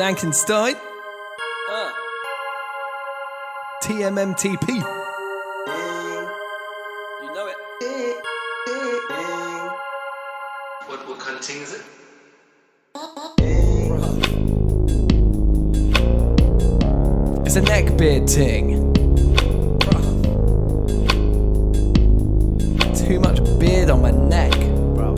DankNStein. TMMTP. You know it. What kind of ting is it? It's a neckbeard ting. Too much beard on my neck, bro.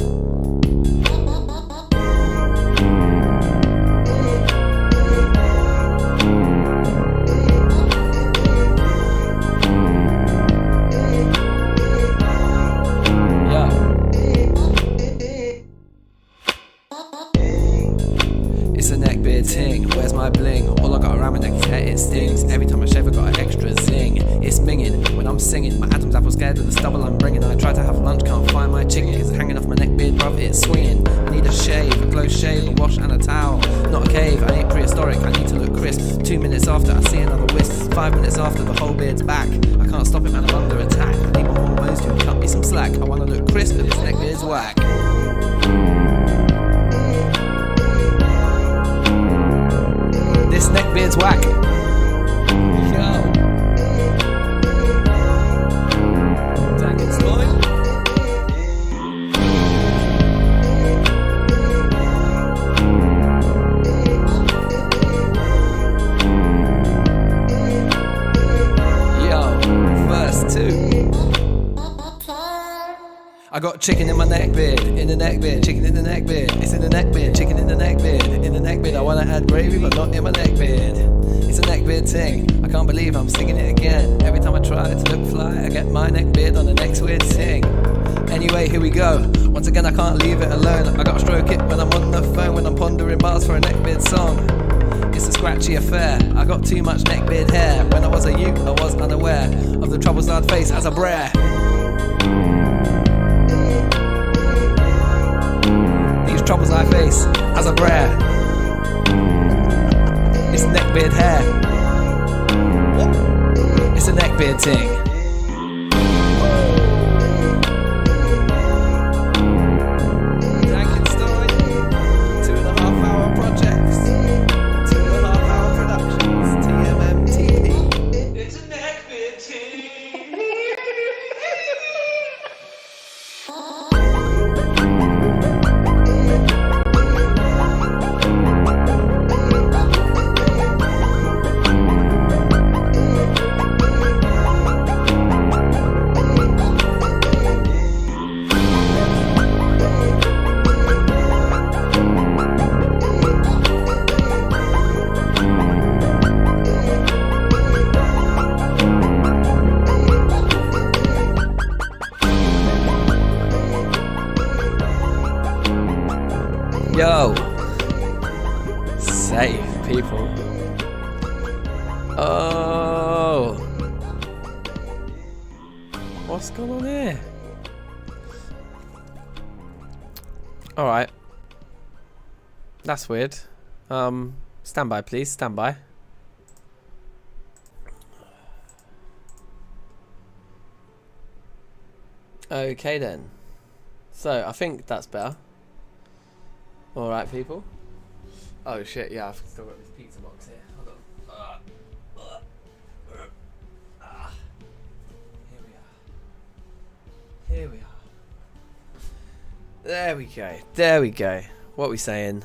It's a neckbeard ting, where's my bling? All I got around my neck is hair, it stings. Every time I shave I got an extra zing. It's minging when I'm singing. My Adam's apple scared of the stubble I'm bringing. I try to have lunch, can't find my chicken. It's hanging off my neckbeard, bruv, it's swinging. I need a shave, a close shave, a wash and a towel. Not a cave, I ain't prehistoric, I need to look crisp. 2 minutes after I see another wisp. 5 minutes after the whole beard's back. I can't stop it man, I'm under attack. I need my hormones to cut me some slack. I wanna look crisp and this neckbeard's whack. This neckbeard's whack. Yo. DankNStein. Yo, verse 2. I got chicken in my neckbeard, in the neckbeard, chicken in the neckbeard. It's in the neckbeard, chicken in the neckbeard, in the neckbeard. I wanna add gravy, but not in my neckbeard. It's a neckbeard ting. I can't believe I'm singing it again. Every time I try to look fly, I get my neckbeard on the next weird ting. Anyway, here we go. Once again, I can't leave it alone. I gotta stroke it when I'm on the phone, when I'm pondering bars for a neckbeard song. It's a scratchy affair. I got too much neckbeard hair. When I was a youth, I was unaware of the troubles I'd face as a brer. Troubles I face as a brer. It's neckbeard hair. It's a neckbeard ting. DankNStein, 2.5 hour projects, 2.5 hour productions, TMMTP. It's a neckbeard ting. Yo, safe people. Oh, what's going on here? All right, that's weird. Stand by, please. Stand by. Okay then. So I think that's better. Alright people. Oh shit, yeah, I've still got this pizza box here. Hold on. Here we are. There we go. There we go. What are we saying?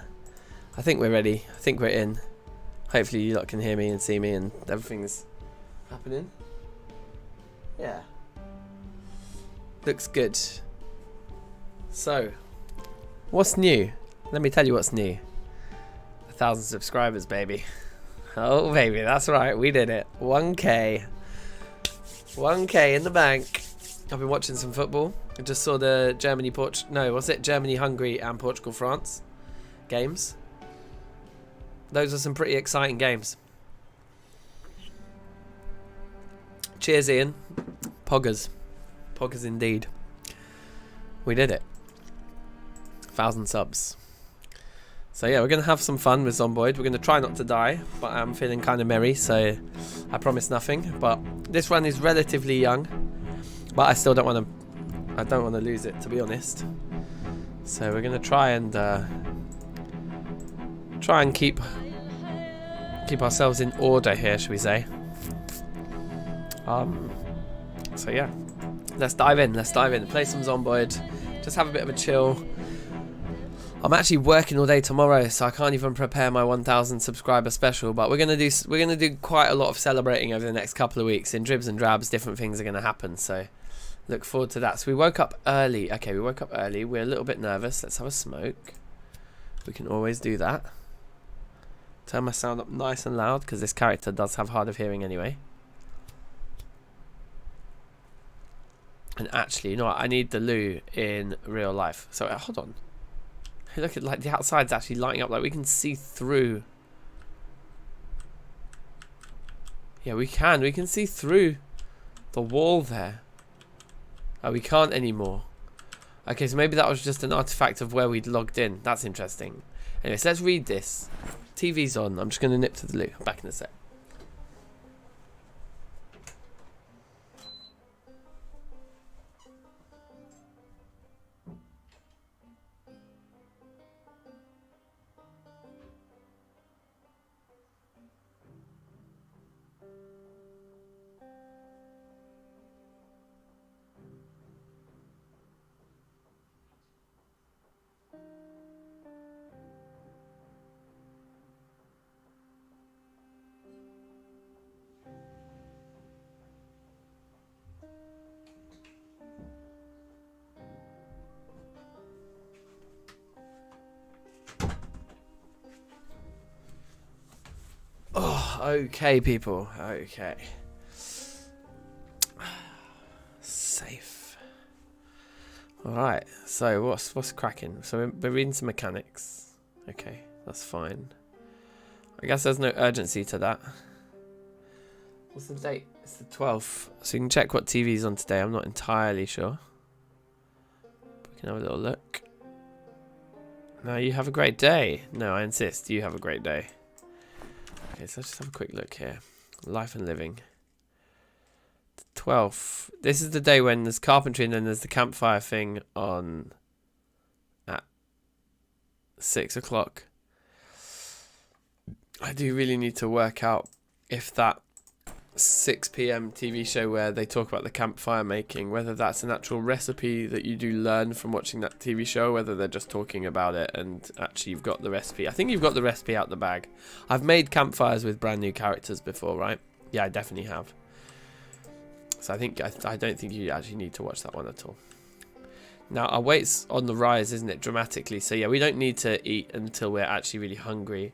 I think we're ready. I think we're in. Hopefully you lot can hear me and see me and everything's happening. Yeah. Looks good. So, what's new? Let me tell you what's new. 1,000 subscribers, baby. Oh, baby, that's right. We did it. 1K. 1K in the bank. I've been watching some football. I just saw the Germany, Hungary, and Portugal, France games. Those are some pretty exciting games. Cheers, Ian. Poggers. Poggers indeed. We did it. 1,000 subs. So yeah, we're going to have some fun with Zomboid. We're going to try not to die, but I'm feeling kind of merry, so I promise nothing. But this one is relatively young, but I still don't want to lose it, to be honest. So we're going to try and keep keep ourselves in order here, shall we say. So yeah, let's dive in. Play some Zomboid. Just have a bit of a chill. I'm actually working all day tomorrow, so I can't even prepare my 1,000 subscriber special. But we're gonna do quite a lot of celebrating over the next couple of weeks. In dribs and drabs, different things are gonna happen. So look forward to that. So we woke up early. Okay, we woke up early. We're a little bit nervous. Let's have a smoke. We can always do that. Turn my sound up nice and loud because this character does have hard of hearing anyway. And actually, you know what? I need the loo in real life. So hold on. Hey, look at like the outside's actually lighting up. Like we can see through. Yeah, we can. We can see through the wall there. Oh, we can't anymore. Okay, so maybe that was just an artifact of where we'd logged in. That's interesting. Anyways, let's read this. TV's on. I'm just going to nip to the loo. Back in a sec. Oh, okay, people. Okay. Safe. Alright, so what's cracking? So we're reading some mechanics. Okay, that's fine. I guess there's no urgency to that. What's the date? It's the 12th. So you can check what TV's on today. I'm not entirely sure. We can have a little look. No, you have a great day. No, I insist. You have a great day. Okay, so let's just have a quick look here. Life and living. The 12th. This is the day when there's carpentry and then there's the campfire thing on at 6 o'clock. I do really need to work out if that 6 PM TV show where they talk about the campfire making, whether that's an actual recipe that you do learn from watching that TV show, whether they're just talking about it and actually you've got the recipe. I think you've got the recipe out the bag. I've made campfires with brand new characters before, right? Yeah, I definitely have. So I don't think you actually need to watch that one at all. Now our weight's on the rise, isn't it, dramatically? So yeah, we don't need to eat until we're actually really hungry.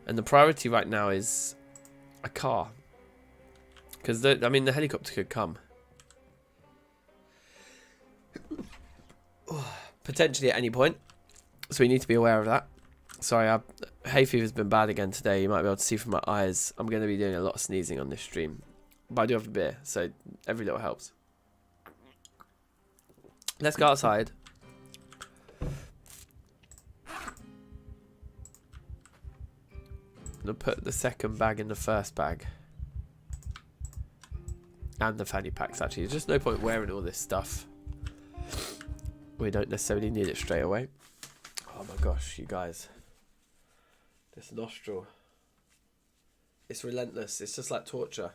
And the priority right now is a car. Because, I mean, the helicopter could come. Potentially at any point. So we need to be aware of that. Sorry, hay fever's been bad again today. You might be able to see from my eyes. I'm going to be doing a lot of sneezing on this stream. But I do have a beer, so every little helps. Let's go outside. I'm going to put the second bag in the first bag. And the fanny packs, actually. There's just no point wearing all this stuff. We don't necessarily need it straight away. Oh my gosh, you guys. This nostril. It's relentless. It's just like torture.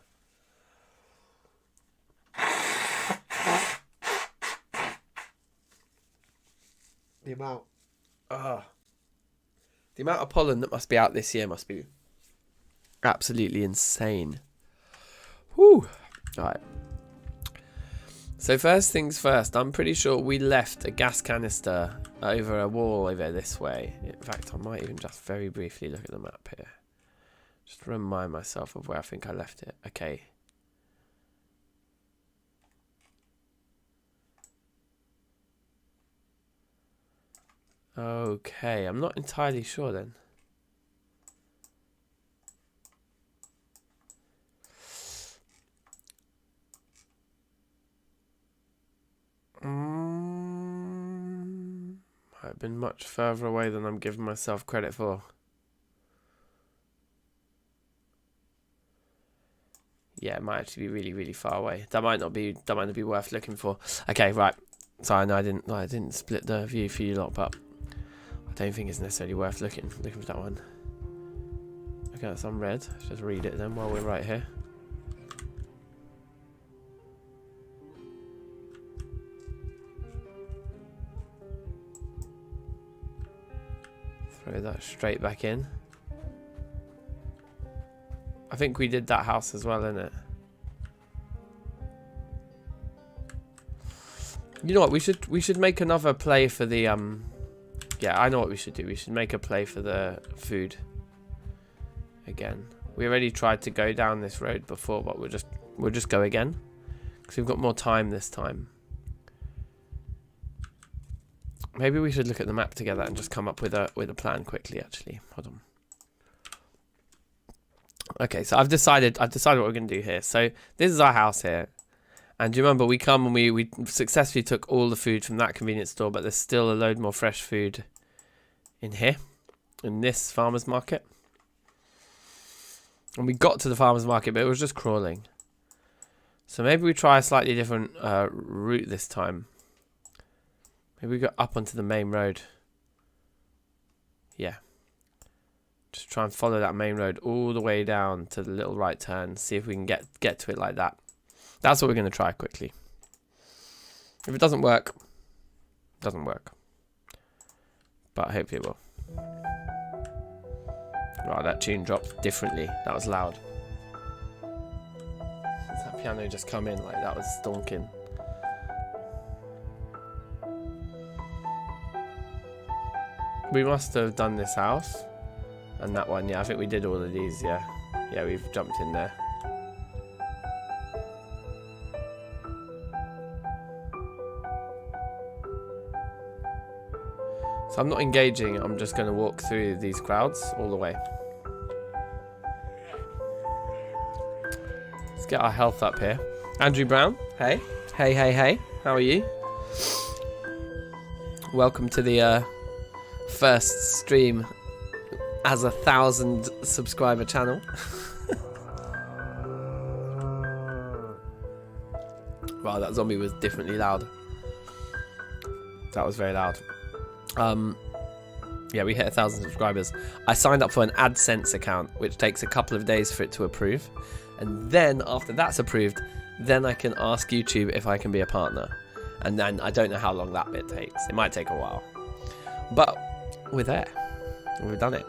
The amount. The amount of pollen that must be out this year must be absolutely insane. Whew. Right. So first things first, I'm pretty sure we left a gas canister over a wall over this way. In fact, I might even just very briefly look at the map here. Just to remind myself of where I think I left it. Okay. Okay, I'm not entirely sure then. Might have been much further away than I'm giving myself credit for. Yeah, it might actually be really, really far away. That might not be worth looking for. Okay, right. Sorry, no, I didn't split the view for you lot, but I don't think it's necessarily worth looking for that one. Okay, that's unread. Let's just read it then while we're right here. Throw that straight back in. I think we did that house as well, innit? You know what? We should make another play for the yeah, I know what we should do. We should make a play for the food again. We already tried to go down this road before, but we'll just go again because we've got more time this time. Maybe we should look at the map together and just come up with a plan quickly. Actually, hold on. Okay, so I've decided what we're gonna do here. So this is our house here, and do you remember we come and we successfully took all the food from that convenience store, but there's still a load more fresh food in here, in this farmer's market. And we got to the farmer's market, but it was just crawling. So maybe we try a slightly different route this time. Maybe we go up onto the main road. Yeah. Just try and follow that main road all the way down to the little right turn. See if we can get to it like that. That's what we're going to try quickly. If it doesn't work, it doesn't work. But hopefully it will. Right, that tune dropped differently. That was loud. That piano just come in like that was stonking. We must have done this house and that one. Yeah, I think we did all of these. Yeah, yeah, we've jumped in there. So I'm not engaging. I'm just going to walk through these crowds all the way. Let's get our health up here. Andrew Brown. Hey. Hey, hey, hey. How are you? Welcome to the first stream as a 1,000 subscriber channel. Wow, that zombie was differently loud. That was very loud. Yeah, we hit 1,000 subscribers. I signed up for an AdSense account, which takes a couple of days for it to approve. And then after that's approved, then I can ask YouTube if I can be a partner. And then I don't know how long that bit takes. It might take a while. But we're there. We've done it.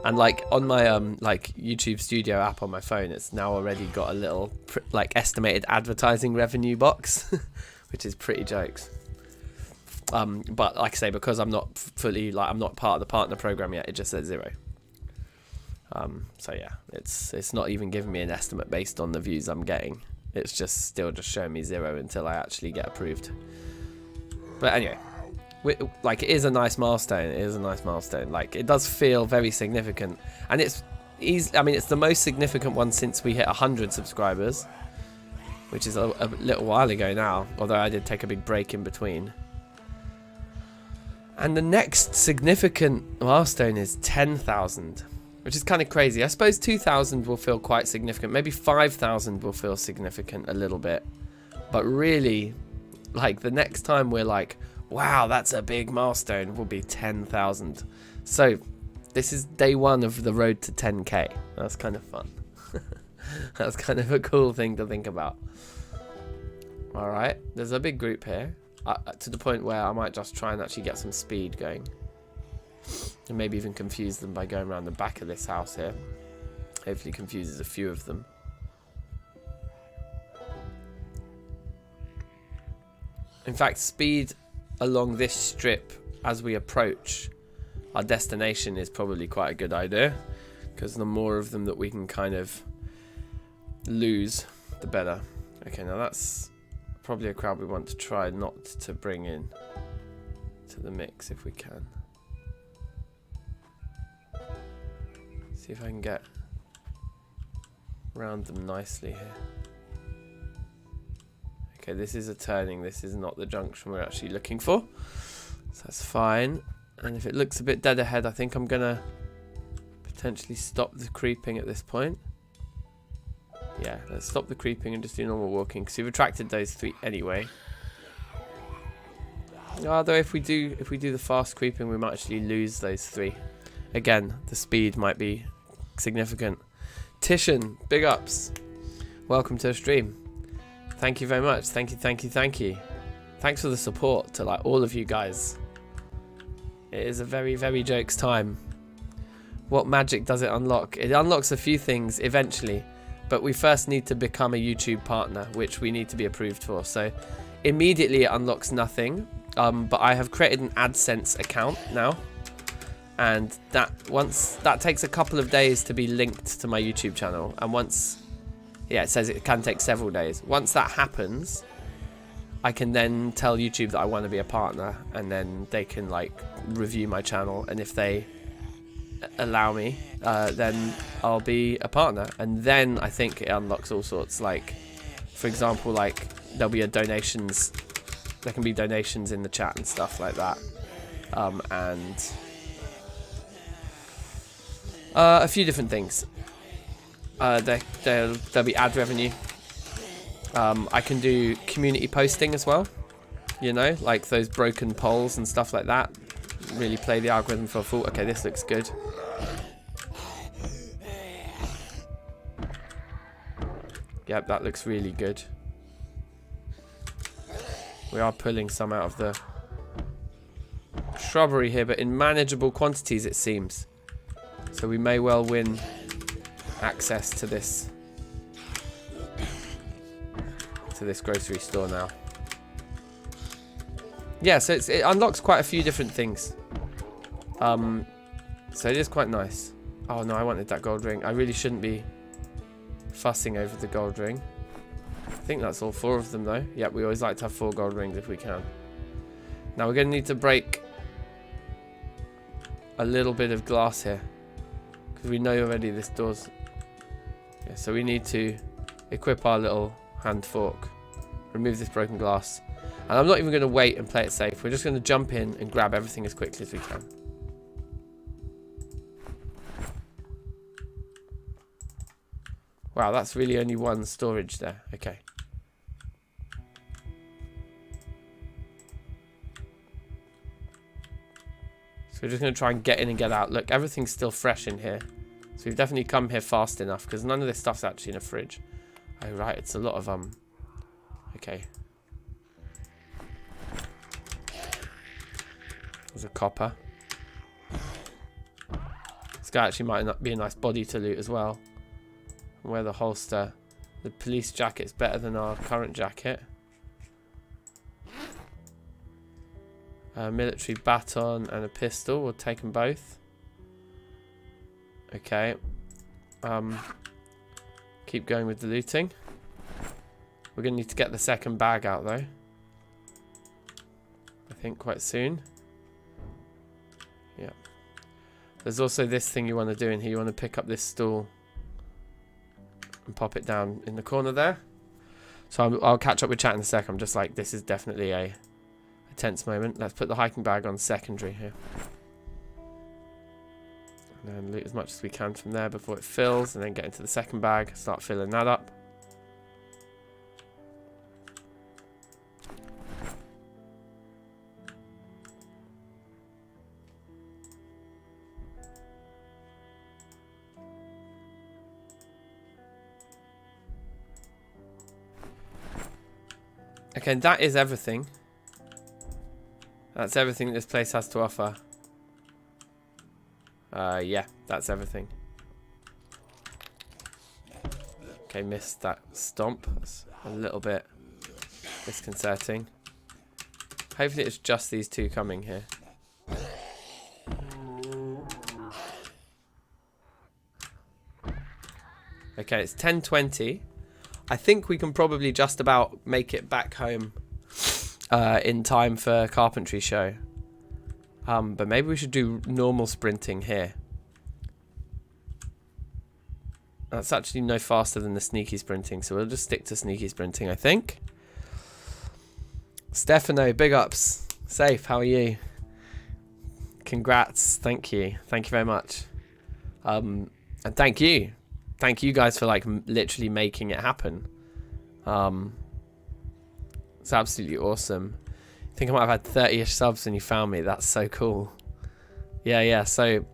And like on my like YouTube Studio app on my phone, it's now already got a little like estimated advertising revenue box, which is pretty jokes. But like I say, because I'm not fully I'm not part of the partner program yet, it just says 0. So yeah, it's not even giving me an estimate based on the views I'm getting. It's just still just showing me 0 until I actually get approved. But anyway. Like, it is a nice milestone. It is a nice milestone. Like, it does feel very significant, and it's I mean, it's the most significant one since we hit 100 subscribers, which is a little while ago now. Although I did take a big break in between. And the next significant milestone is 10,000, which is kind of crazy. I suppose 2,000 will feel quite significant. Maybe 5,000 will feel significant a little bit, but really, like the next time we're like, wow, that's a big milestone, will be 10,000. So this is day 1 of the road to 10k. That's kind of fun. That's kind of a cool thing to think about. All right, there's a big group here, to the point where I might just try and actually get some speed going, and maybe even confuse them by going around the back of this house here. Hopefully confuses a few of them. In fact, speed along this strip as we approach our destination is probably quite a good idea, because the more of them that we can kind of lose, the better. Okay, now that's probably a crowd we want to try not to bring in to the mix if we can. See if I can get around them nicely here. Okay, this is a turning. This is not the junction we're actually looking for. So that's fine. And if it looks a bit dead ahead, I think I'm going to potentially stop the creeping at this point. Yeah, let's stop the creeping and just do normal walking, because we've attracted those 3 anyway. Although if we do the fast creeping, we might actually lose those 3. Again, the speed might be significant. Titian, big ups. Welcome to the stream. Thank you very much. Thank you, thank you, thank you. Thanks for the support to like all of you guys. It is a very, very jokes time. What magic does it unlock? It unlocks a few things eventually, but we first need to become a YouTube partner, which we need to be approved for. So immediately it unlocks nothing, but I have created an AdSense account now, and that takes a couple of days to be linked to my YouTube channel, and once, yeah, it says it can take several days. Once that happens, I can then tell YouTube that I want to be a partner, and then they can like review my channel, and if they allow me, then I'll be a partner. And then I think it unlocks all sorts, like for example, like there'll be donations, there can be donations in the chat and stuff like that, and a few different things. There'll be ad revenue. I can do community posting as well, you know, like those broken polls and stuff like that. Really play the algorithm for a fool. Okay, this looks good. Yep, that looks really good. We are pulling some out of the shrubbery here, but in manageable quantities it seems. So we may well win access to this grocery store now. Yeah, so it unlocks quite a few different things. So it is quite nice. Oh no, I wanted that gold ring. I really shouldn't be fussing over the gold ring. I think that's all 4 of them though. Yep, we always like to have 4 gold rings if we can. Now we're going to need to break a little bit of glass here, because we know already this door's... Yeah, so we need to equip our little hand fork, remove this broken glass, and I'm not even going to wait and play it safe. We're just going to jump in and grab everything as quickly as we can. Wow, that's really only 1 storage there. Okay. So we're just going to try and get in and get out. Look, everything's still fresh in here. So we've definitely come here fast enough, because none of this stuff's actually in a fridge. Oh, right, it's a lot of, okay. There's a copper. This guy actually might not be a nice body to loot as well. Wear the holster. The police jacket's better than our current jacket. A military baton and a pistol. We'll take them both. Okay. Keep going with the looting. We're going to need to get the second bag out though. I think quite soon. Yeah. There's also this thing you want to do in here. You want to pick up this stool and pop it down in the corner there. So I'll catch up with chat in a sec. I'm just like, this is definitely a tense moment. Let's put the hiking bag on secondary here. And then loot as much as we can from there before it fills, and then get into the second bag, start filling that up. Okay, and that is everything. That's everything this place has to offer. Yeah, that's everything. Okay, missed that stomp. That's a little bit disconcerting. Hopefully it's just these 2 coming here. Okay, it's 10:20. I think we can probably just about make it back home in time for carpentry show. But maybe we should do normal sprinting here. That's actually no faster than the sneaky sprinting, so we'll just stick to sneaky sprinting, I think. Stefano, big ups. Safe, how are you? Congrats, thank you. Thank you very much. And thank you. Thank you guys for like literally making it happen. It's absolutely awesome. I think I might have had 30-ish subs when you found me. That's so cool. Yeah. So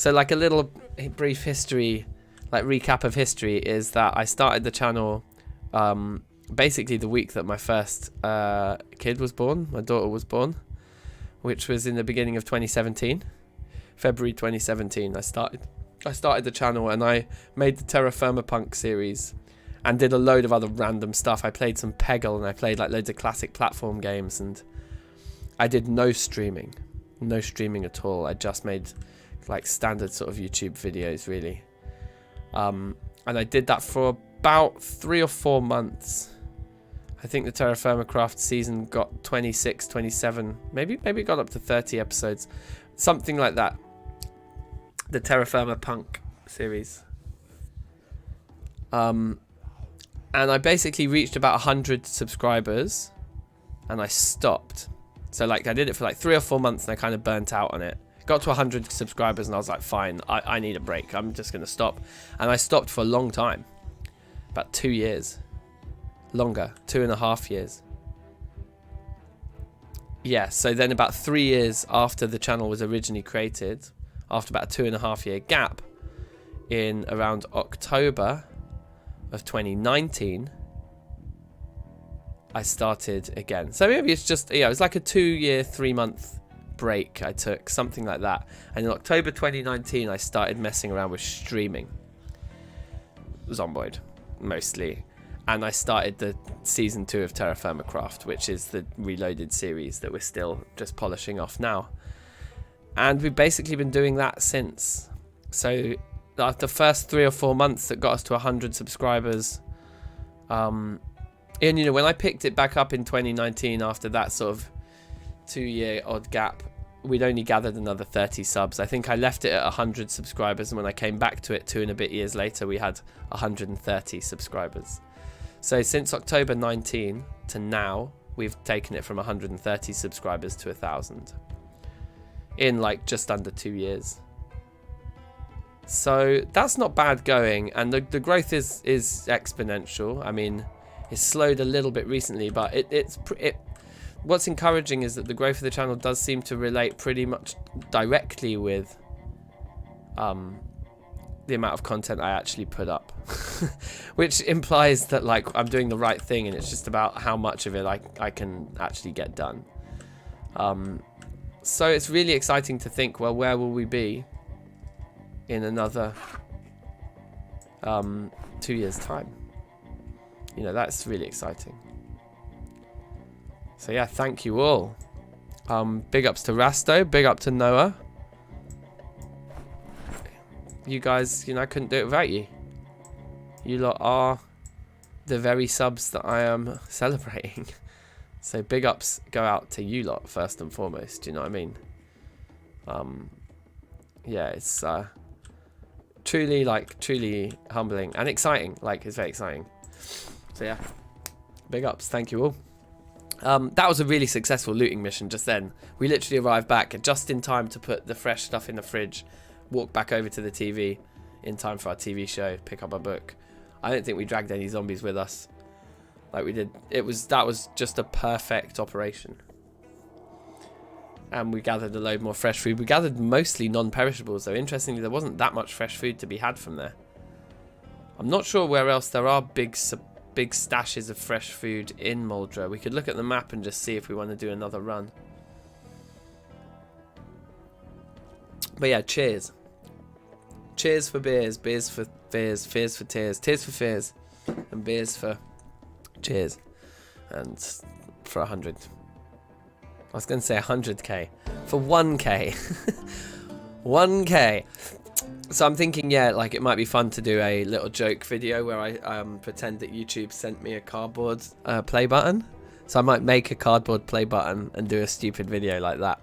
like a little brief history, like recap of history, is that I started the channel basically the week that my first kid was born, my daughter was born, which was in the beginning of 2017, February 2017. I started the channel, and I made the Terra Firma Punk series and did a load of other random stuff. I played some Peggle, and I played like loads of classic platform games, and I did no streaming at all. I just made like standard sort of YouTube videos, really. And I did that for about 3 or 4 months. I think the Terra Firma Craft season got 26, 27, maybe it got up to 30 episodes, something like that. The Terra Firma Punk series. And I basically reached about 100 subscribers, and I stopped. So like I did it for like 3 or 4 months, and I kind of burnt out on it. Got to 100 subscribers, and I was like, fine, I need a break. I'm just going to stop. And I stopped for a long time. About 2 years. Longer. 2.5 years. Yeah, so then about 3 years after the channel was originally created, after about a 2.5 year gap, in around October of 2019, I started again. So maybe it's just, yeah, it was like a 2 year, 3 month break I took, something like that. And in October 2019, I started messing around with streaming. Zomboid, mostly. And I started the season 2 of Terra Firma Craft, which is the reloaded series that we're still just polishing off now. And we've basically been doing that since. So the first 3 or 4 months that got us to 100 subscribers. And you know, when I picked it back up in 2019 after that sort of 2 year odd gap, we'd only gathered another 30 subs. I think I left it at 100 subscribers, and when I came back to it 2 and a bit years later, we had 130 subscribers. So since October 19 to now, we've taken it from 130 subscribers to 1,000 in like just under 2 years. So that's not bad going, and the growth is exponential. I mean, it's slowed a little bit recently, but what's encouraging is that the growth of the channel does seem to relate pretty much directly with the amount of content I actually put up, which implies that like I'm doing the right thing, and it's just about how much of it I can actually get done. So it's really exciting to think, well, where will we be in another 2 years time? You know, that's really exciting. So yeah, thank you all. Big ups to Rasto, big up to Noah. You guys, you know, I couldn't do it without you. You lot are the very subs that I am celebrating. So big ups go out to you lot first and foremost. Do you know what I mean? Yeah, it's truly humbling and exciting. Like, it's very exciting. So yeah, big ups. Thank you all. That was a really successful looting mission just then. We literally arrived back just in time to put the fresh stuff in the fridge, walk back over to the TV in time for our TV show, pick up our book. I don't think we dragged any zombies with us like we did. That was just a perfect operation. And we gathered a load more fresh food. We gathered mostly non-perishables, though. Interestingly, there wasn't that much fresh food to be had from there. I'm not sure where else there are big stashes of fresh food in Muldra. We could look at the map and just see if we want to do another run. But yeah, cheers. Cheers for beers, beers for fears, fears for tears, tears for fears, and beers for cheers. And for 100. I was going to say 100k. For 1k. 1k. So I'm thinking, yeah, like it might be fun to do a little joke video where I pretend that YouTube sent me a cardboard play button. So I might make a cardboard play button and do a stupid video like that.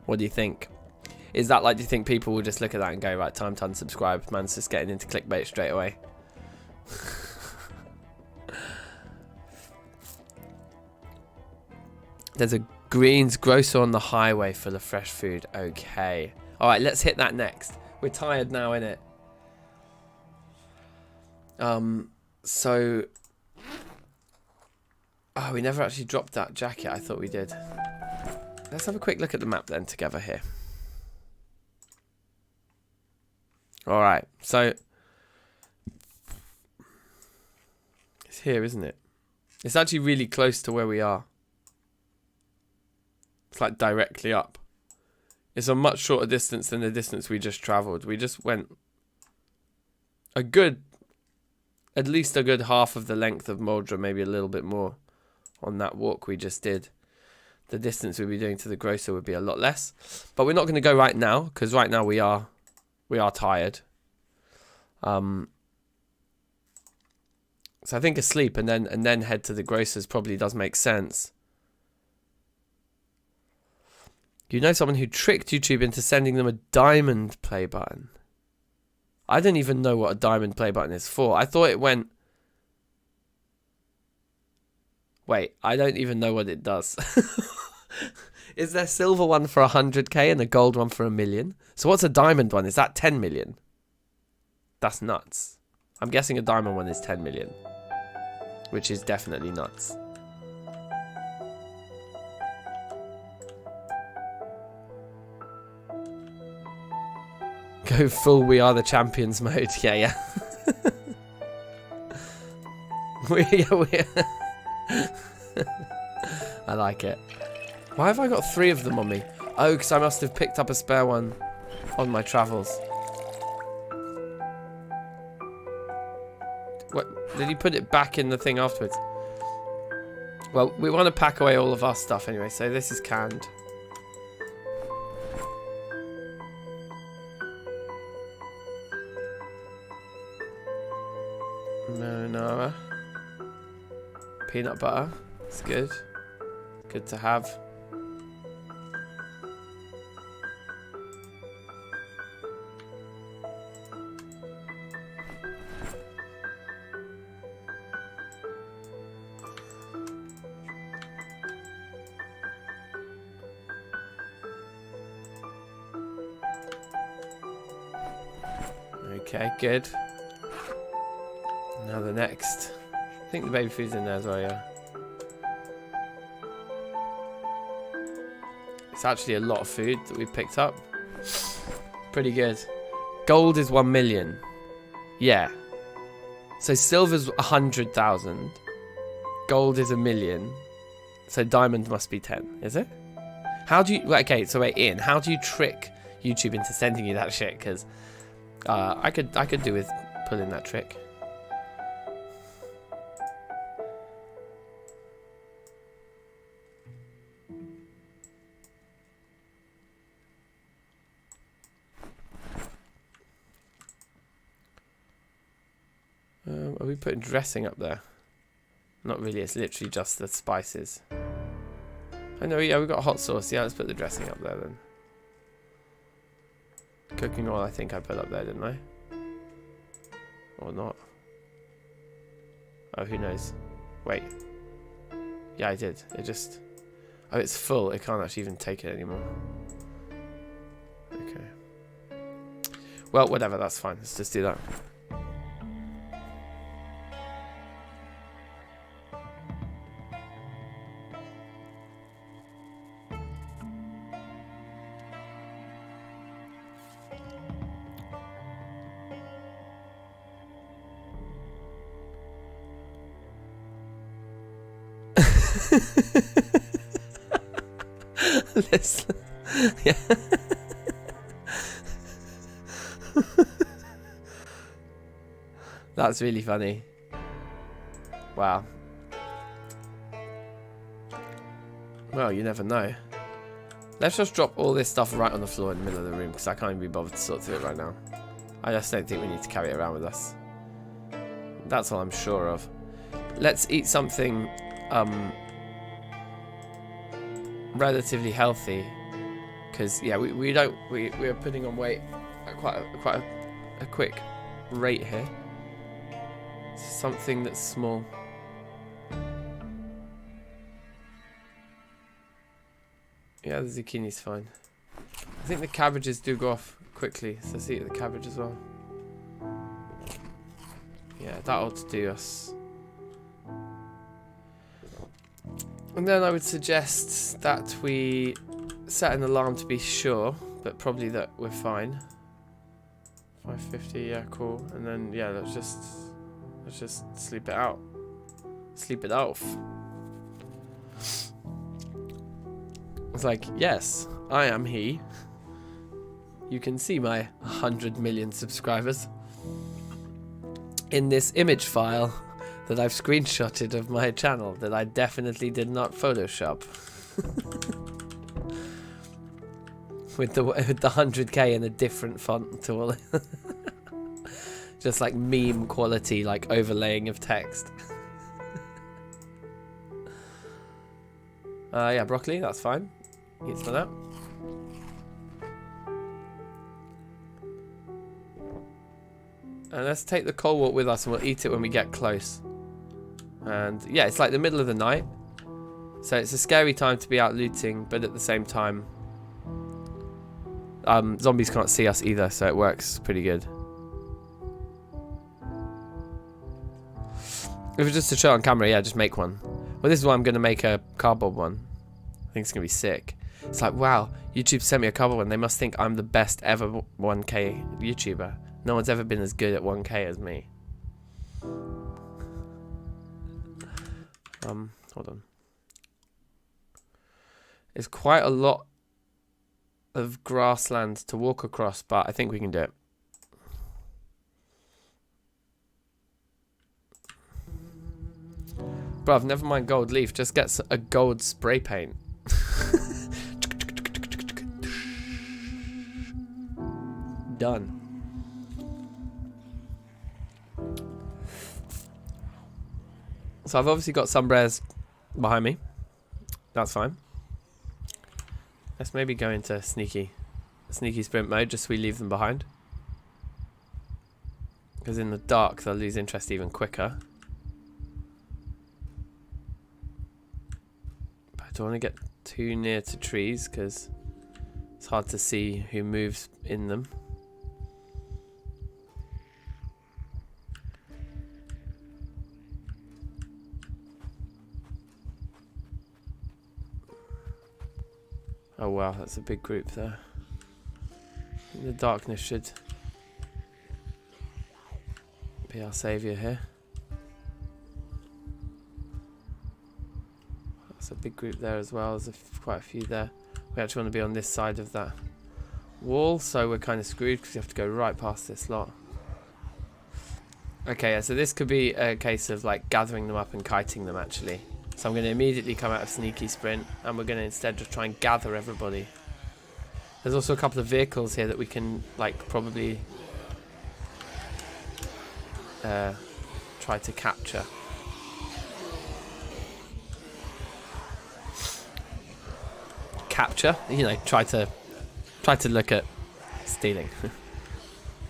What do you think? Is that like, do you think people will just look at that and go, right, time to unsubscribe? Man's just getting into clickbait straight away. There's a Greens grocer on the highway full of fresh food. Okay. Alright, let's hit that next. We're tired now, innit? So... Oh, we never actually dropped that jacket. I thought we did. Let's have a quick look at the map then together here. Alright, so it's here, isn't it? It's actually really close to where we are. It's like directly up. It's a much shorter distance than the distance we just travelled. We just went a good, at least a good half of the length of Moldra, maybe a little bit more on that walk we just did. The distance we'd be doing to the grocer would be a lot less. But we're not going to go right now, because right now we are tired. So I think asleep and then head to the grocer's probably does make sense. You know someone who tricked YouTube into sending them a diamond play button. I don't even know what a diamond play button is for. I thought it went... Wait, I don't even know what it does. Is there a silver one for 100k and a gold one for 1 million? So what's a diamond one? Is that 10 million? That's nuts. I'm guessing a diamond one is 10 million. Which is definitely nuts. Go full We Are the Champions mode. Yeah, yeah. I like it. Why have I got 3 of them on me? Oh, because I must have picked up a spare one on my travels. What? Did he put it back in the thing afterwards? Well, we want to pack away all of our stuff anyway, so this is canned. Marinara. Peanut butter. It's good. Good to have. Okay, good. Now the next. I think the baby food's in there as well, yeah. It's actually a lot of food that we picked up. Pretty good. Gold is 1 million. Yeah. So silver's 100,000. Gold is 1 million. So diamond must be 10, is it? How do you... Okay, so wait, Ian, how do you trick YouTube into sending you that shit? Because I could do with pulling that trick. Are we putting dressing up there? Not really, it's literally just the spices. I know, yeah, we've got hot sauce. Yeah, let's put the dressing up there then. Cooking oil, I think I put up there, didn't I? Or not? Oh, who knows? Wait. Yeah, I did. It just... Oh, it's full. It can't actually even take it anymore. Okay. Well, whatever, that's fine. Let's just do that. Listen. Yeah. That's really funny. Wow. Well, you never know. Let's just drop all this stuff right on the floor in the middle of the room because I can't even be bothered to sort through it right now. I just don't think we need to carry it around with us. That's all I'm sure of. Let's eat something relatively healthy, because yeah, we're putting on weight at quite a quick rate here. Something that's small. Yeah, the zucchini's fine. I think the cabbages do go off quickly, so let's eat the cabbage as well. Yeah, that ought to do us. And then I would suggest that we set an alarm to be sure, but probably that we're fine. 550, yeah, cool. And then yeah, let's just sleep it out. Sleep it off. It's like, yes, I am he. You can see my 100 million subscribers in this image file that I've screenshotted of my channel that I definitely did not Photoshop. with the 100k in a different font to all. Just like meme quality, like overlaying of text. Yeah, broccoli, that's fine. Eats for that. And let's take the coal wort with us and we'll eat it when we get close. And yeah, it's like the middle of the night. So it's a scary time to be out looting, but at the same time, zombies can't see us either, so it works pretty good. If it's just to show on camera, yeah, just make one. Well, this is why I'm going to make a cardboard one. I think it's going to be sick. It's like, wow, YouTube sent me a cardboard one. They must think I'm the best ever 1K YouTuber. No one's ever been as good at 1K as me. Hold on. It's quite a lot of grassland to walk across, but I think we can do it. Bruv, never mind gold leaf, just get a gold spray paint. Done. So I've obviously got some bears behind me. That's fine. Let's maybe go into sneaky sprint mode just so we leave them behind. Because in the dark they'll lose interest even quicker. But I don't want to get too near to trees because it's hard to see who moves in them. Oh wow, that's a big group there. The darkness should be our saviour here. That's a big group there as well. There's quite a few there. We actually want to be on this side of that wall, so we're kind of screwed because you have to go right past this lot. Okay, yeah, so this could be a case of like gathering them up and kiting them actually. So I'm going to immediately come out of sneaky sprint and we're going to instead just try and gather everybody. There's also a couple of vehicles here that we can like probably try to capture. Capture? You know, try to look at stealing.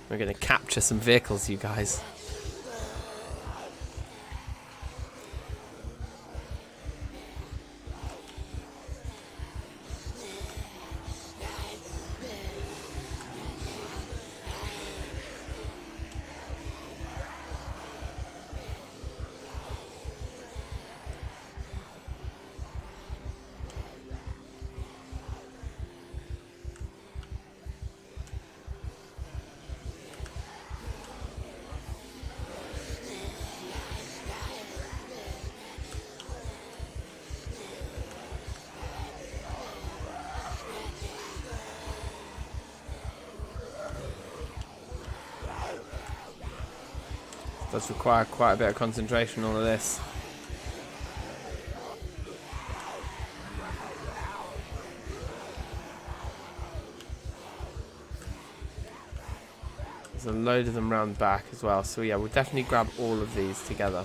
We're going to capture some vehicles, you guys. Does require quite a bit of concentration, all of this. There's a load of them round back as well, so yeah, we'll definitely grab all of these together.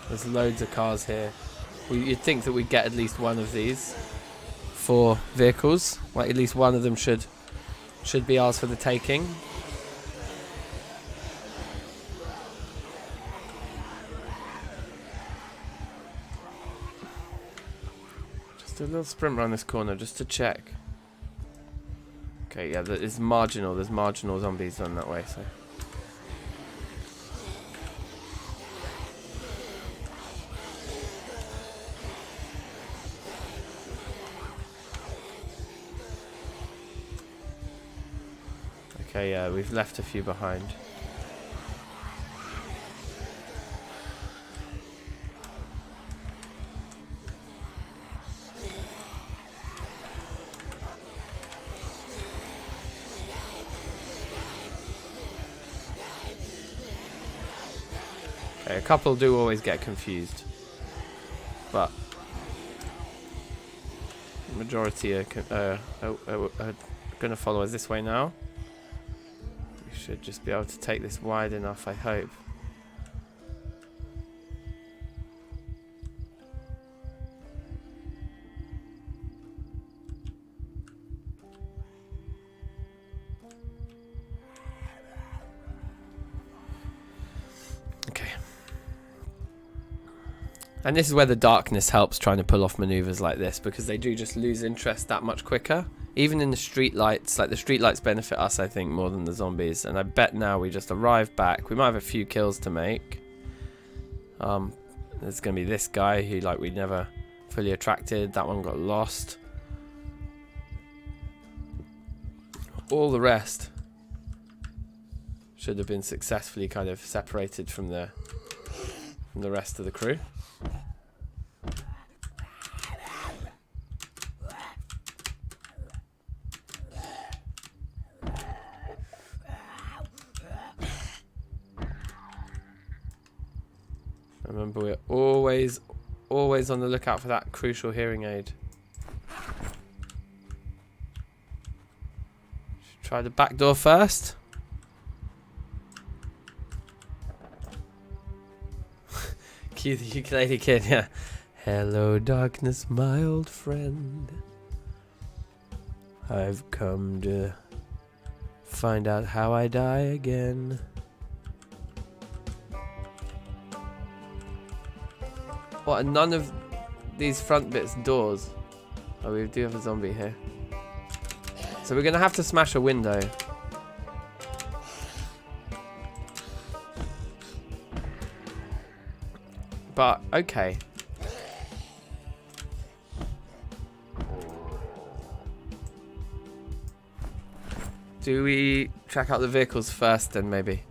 There's loads of cars here. You'd think that we'd get at least one of these. 4 vehicles, like at least one of them should be ours for the taking. Just a little sprint around this corner just to check. Okay, yeah, there's marginal zombies on that way, so. Okay, yeah, we've left a few behind. Okay, a couple do always get confused, but the majority are going to follow us this way now. We should just be able to take this wide enough, I hope. Okay. And this is where the darkness helps trying to pull off maneuvers like this, because they do just lose interest that much quicker. Even in the street lights, like the street lights benefit us, I think, more than the zombies. And I bet now we just arrive back. We might have a few kills to make. There's going to be this guy who, like, we never fully attracted. That one got lost. All the rest should have been successfully kind of separated from the rest of the crew. Remember, we're always on the lookout for that crucial hearing aid. Should try the back door first. Cue the ukulele kid, yeah. Hello, darkness, my old friend. I've come to find out how I die again. What, and none of these front bits doors? Oh, we do have a zombie here. So we're going to have to smash a window. But, okay. Do we check out the vehicles first then, maybe?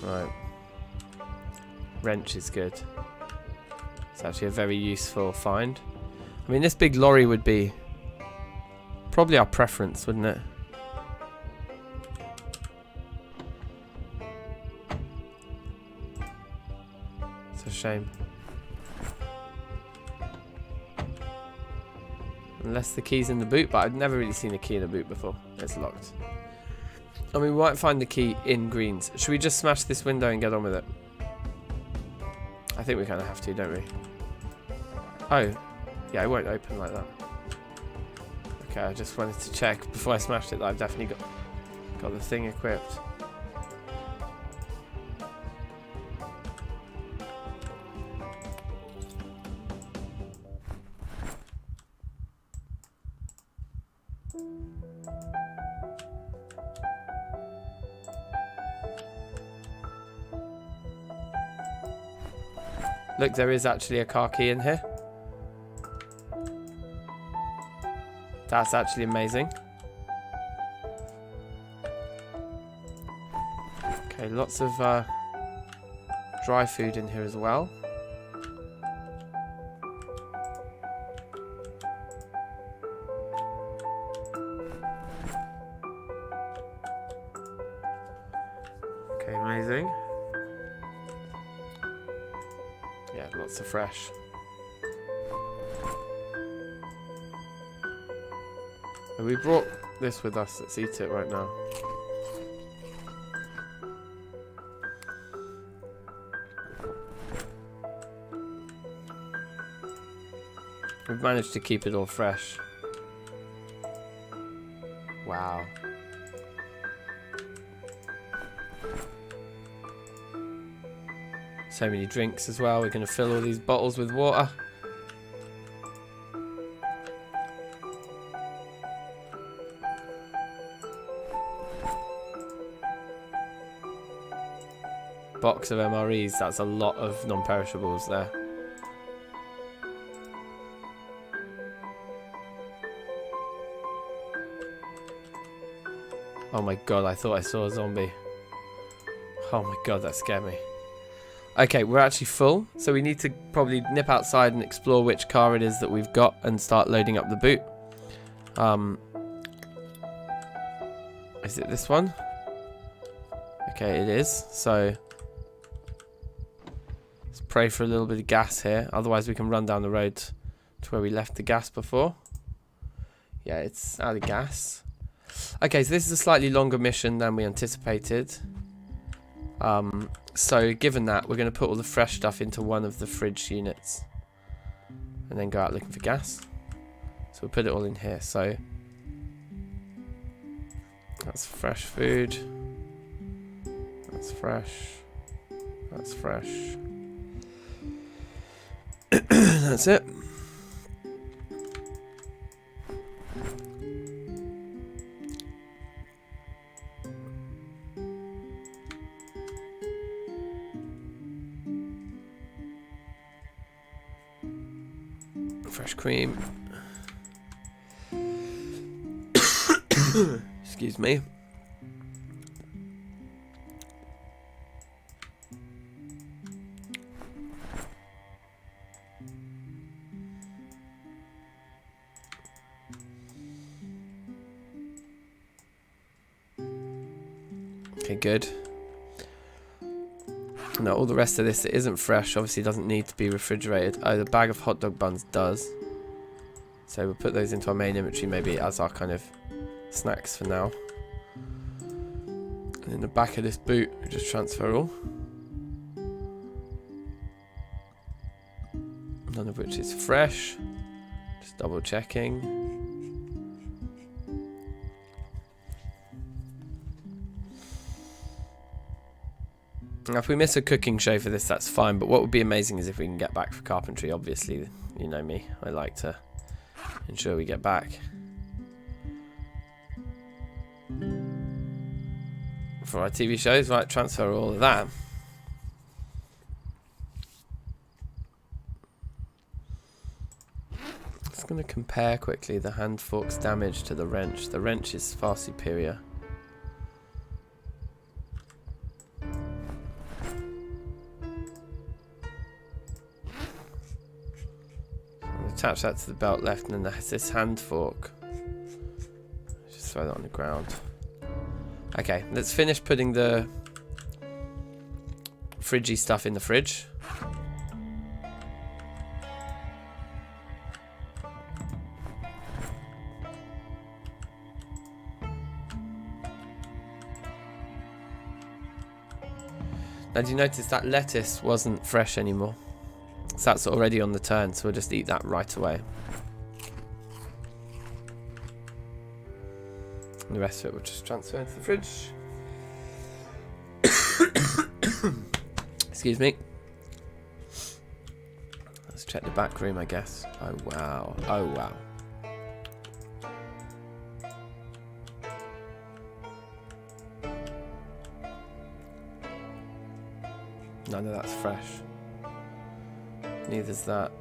Right. Wrench is good. It's actually a very useful find. I mean, this big lorry would be probably our preference, wouldn't it? It's a shame. Unless the key's in the boot, but I've never really seen a key in a boot before. It's locked. I mean, we might find the key in greens. Should we just smash this window and get on with it? I think we kind of have to, don't we? Oh, yeah, it won't open like that. Okay, I just wanted to check before I smashed it that I've definitely got the thing equipped. Look, there is actually a car key in here. That's actually amazing. Okay, lots of dry food in here as well. Okay, amazing. Yeah, lots of fresh. And we brought this with us. Let's eat it right now. We've managed to keep it all fresh. Wow. So many drinks as well. We're going to fill all these bottles with water. Box of MREs, that's a lot of non-perishables there. Oh my god, I thought I saw a zombie. Oh my god, that scared me. Okay, we're actually full, so we need to probably nip outside and explore which car it is that we've got and start loading up the boot. Is it this one? Okay, it is. So let's pray for a little bit of gas here. Otherwise, we can run down the road to where we left the gas before. Yeah, it's out of gas. Okay, so this is a slightly longer mission than we anticipated. So given that, we're going to put all the fresh stuff into one of the fridge units and then go out looking for gas. So we'll put it all in here. So that's fresh food. That's fresh. That's fresh. That's it. Fresh cream. Excuse me. Okay, good. Now all the rest of this that isn't fresh obviously doesn't need to be refrigerated. Oh, the bag of hot dog buns does. So we'll put those into our main inventory maybe as our kind of snacks for now. And in the back of this boot, we just transfer all. None of which is fresh. Just double checking. Now, if we miss a cooking show for this, that's fine. But what would be amazing is if we can get back for carpentry. Obviously, you know me. I like to ensure we get back. For our TV shows, right, transfer all of that. Just going to compare quickly the hand fork's damage to the wrench. The wrench is far superior. Attach that to the belt left, and then there's this hand fork. Just throw that on the ground. Okay, let's finish putting the fridgy stuff in the fridge. Now, do you notice that lettuce wasn't fresh anymore? So that's already on the turn, so we'll just eat that right away. And the rest of it we'll just transfer into the fridge. Excuse me. Let's check the back room, I guess. Oh wow. Oh wow. None of that's fresh. Neither's that.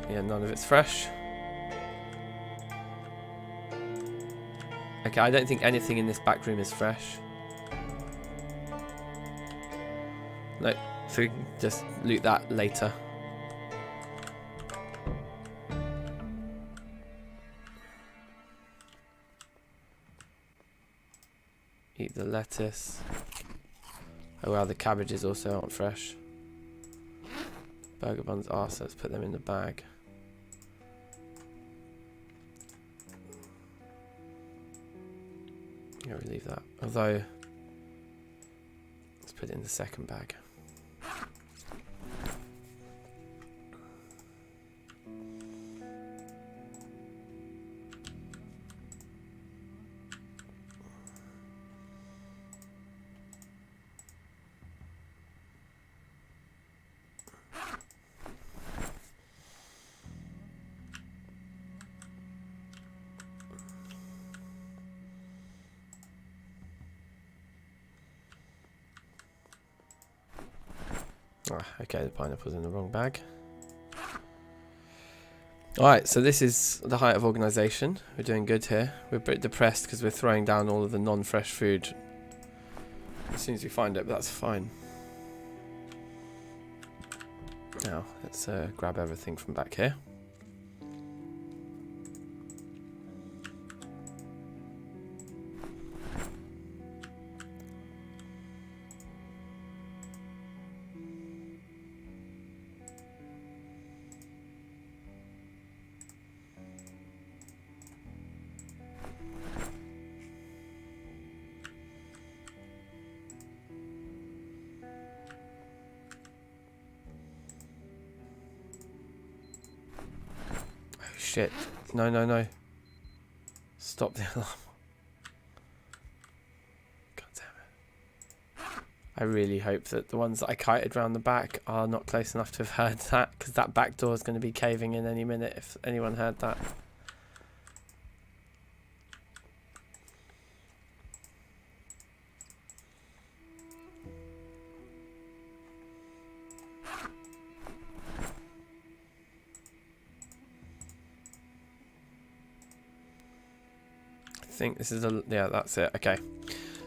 Yeah, none of it's fresh. Okay, I don't think anything in this back room is fresh. No, so we can just loot that later. Eat the lettuce. Oh wow, the cabbages also aren't fresh. Burger buns are, so let's put them in the bag. Yeah, we leave that. Although, let's put it in the second bag. Ah, okay, the pineapple's in the wrong bag. Alright, so this is the height of organisation. We're doing good here. We're a bit depressed because we're throwing down all of the non-fresh food as soon as we find it, but that's fine. Now, let's grab everything from back here. Shit. No, no, no. Stop the alarm. God damn it. I really hope that the ones that I kited round the back are not close enough to have heard that, because that back door is going to be caving in any minute if anyone heard that. I think this is yeah, that's it. Okay,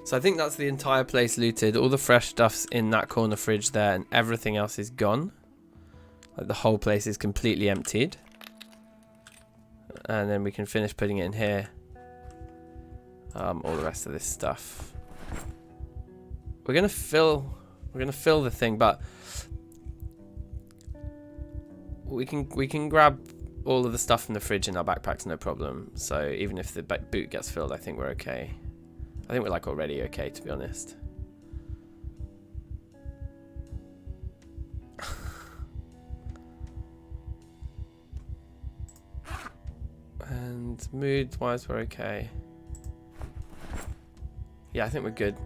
so I think that's the entire place looted. All the fresh stuff's in that corner fridge there, and everything else is gone. Like the whole place is completely emptied. And then we can finish putting it in here. All the rest of this stuff. We're gonna fill the thing, but we can grab all of the stuff from the fridge in our backpacks, no problem. So even if the boot gets filled, I think we're okay. I think we're like already okay, to be honest. And mood wise, we're okay. Yeah, I think we're good.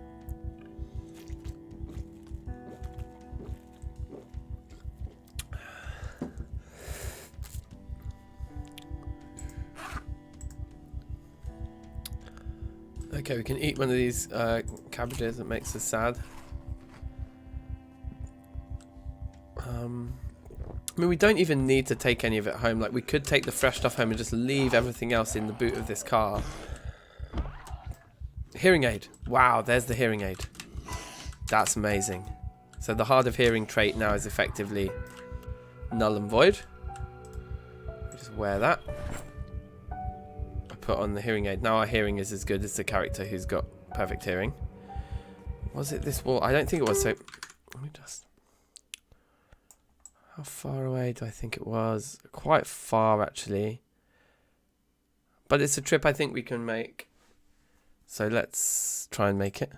Okay, we can eat one of these cabbages that makes us sad. I mean, we don't even need to take any of it home. Like, we could take the fresh stuff home and just leave everything else in the boot of this car. Hearing aid. Wow, there's the hearing aid. That's amazing. So the hard of hearing trait now is effectively null and void. Just wear that. Put on the hearing aid. Now our hearing is as good as the character who's got perfect hearing. Was it this wall? I don't think it was. So let me just... How far away do I think it was? Quite far, actually. But it's a trip I think we can make. So let's try and make it.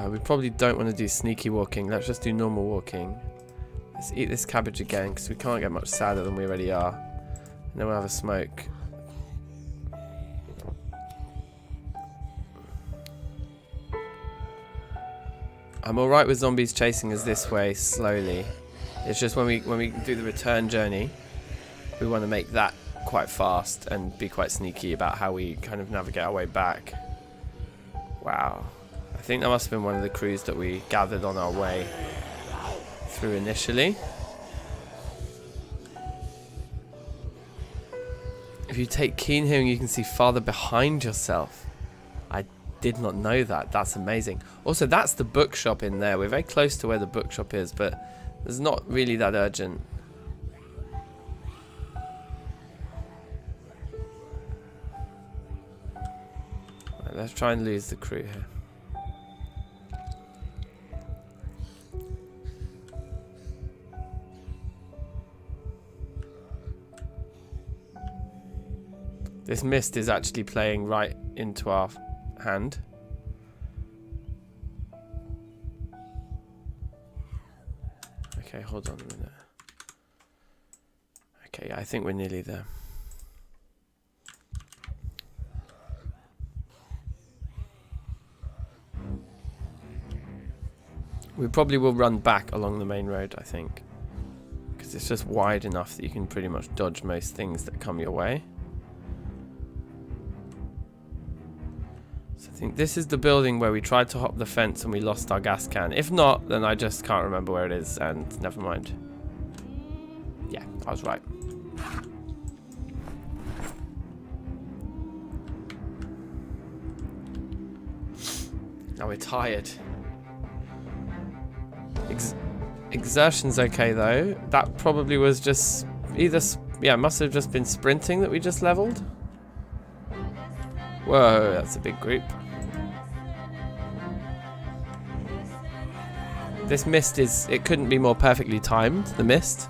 We probably don't want to do sneaky walking. Let's just do normal walking. Let's eat this cabbage again, because we can't get much sadder than we already are. And then we'll have a smoke. I'm alright with zombies chasing us this way slowly. It's just when we do the return journey, we want to make that quite fast and be quite sneaky about how we kind of navigate our way back. Wow. I think that must have been one of the crews that we gathered on our way through initially. If you take keen hearing, you can see farther behind yourself. I did not know that. That's amazing. Also, that's the bookshop in there. We're very close to where the bookshop is, but it's not really that urgent. Right, let's try and lose the crew here. This mist is actually playing right into our hand. Okay, hold on a minute. Okay, yeah, I think we're nearly there. We probably will run back along the main road, I think. Because it's just wide enough that you can pretty much dodge most things that come your way. I think this is the building where we tried to hop the fence and we lost our gas can. If not, then I just can't remember where it is, and never mind. I was right. Now we're tired. Exertion's okay though. That probably was just either, yeah, it must have just been sprinting that we just leveled. Whoa, that's a big group. This mist is, it couldn't be more perfectly timed, the mist.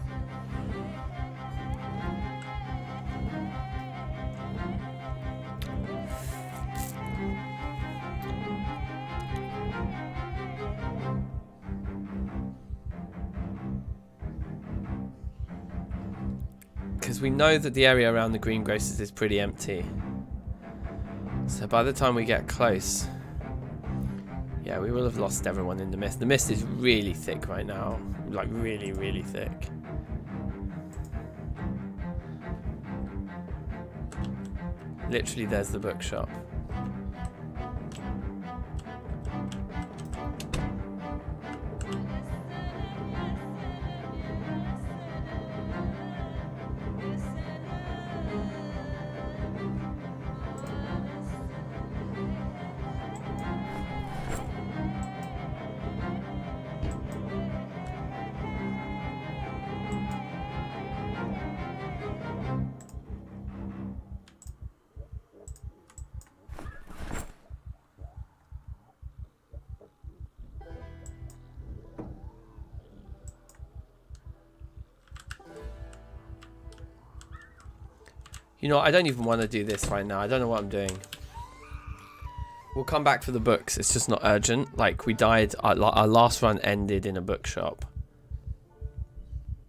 Because we know that the area around the greengrocers is pretty empty. So by the time we get close, yeah, we will have lost everyone in the mist. The mist is really thick right now. Like really, really thick. Literally, there's the bookshop. You know, I don't even want to do this right now. I don't know what I'm doing. We'll come back for the books. It's just not urgent. Like, we died. Our last run ended in a bookshop.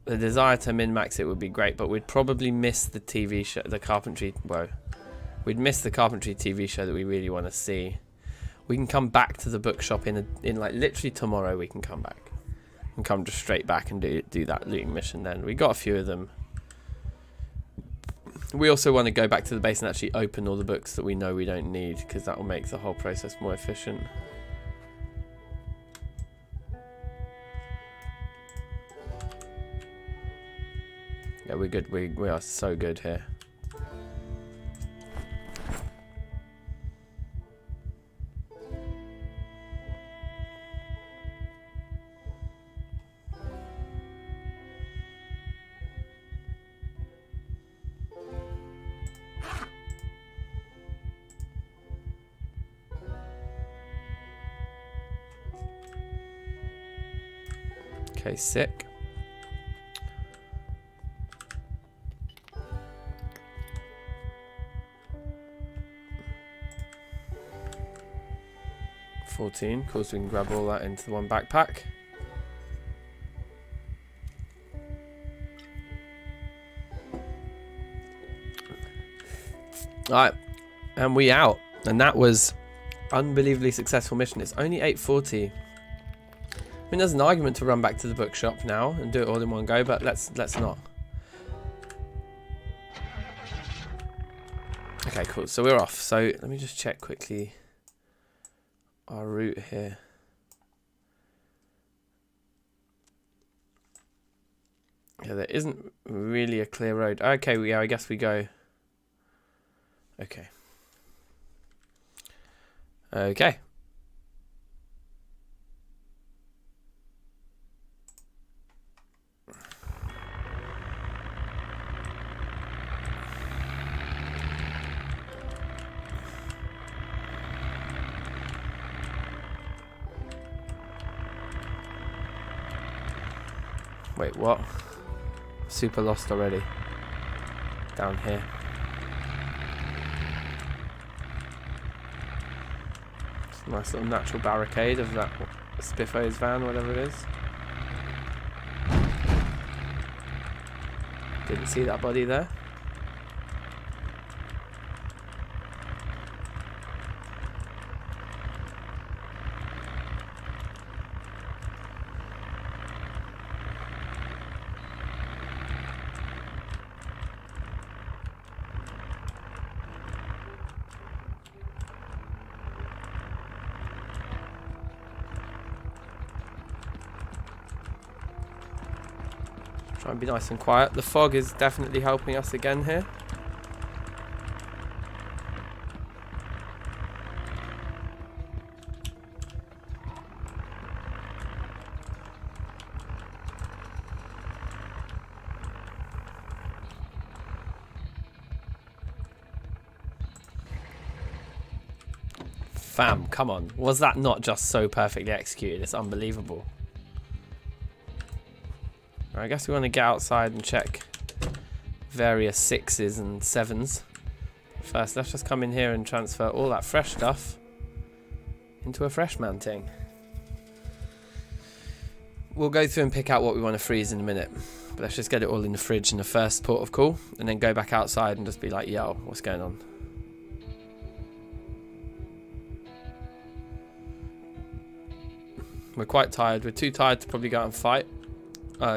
The desire to min-max it would be great, but we'd probably miss the TV show, the carpentry. Whoa. We'd miss the carpentry TV show that we really want to see. We can come back to the bookshop in like literally tomorrow. We can come back and come just straight back and do that looting mission. Then we got a few of them. We also want to go back to the base and actually open all the books that we know we don't need, because that will make the whole process more efficient. Yeah, we're good. We are so good here. Okay, sick. $14. Of course, we can grab all that into the one backpack. Alright, and we out. And that was unbelievably successful mission. It's only 8:40. I mean, there's an argument to run back to the bookshop now and do it all in one go, but let's not. Okay, cool. So we're off. So let me just check quickly our route here. Yeah, there isn't really a clear road. Okay, yeah, I guess we go. Okay. Okay. Wait, what? Super lost already. Down here. It's a nice little natural barricade of that Spiffo's van, whatever it is. Didn't see that body there. Try and be nice and quiet. The fog is definitely helping us again here. Fam, come on. Was that not just so perfectly executed? It's unbelievable. I guess we want to get outside and check various 6s and 7s. First, let's just come in here and transfer all that fresh stuff into a fresh man thing. We'll go through and pick out what we want to freeze in a minute. But let's just get it all in the fridge in the first port of call. And then go back outside and just be like, yo, what's going on? We're quite tired. We're too tired to probably go out and fight.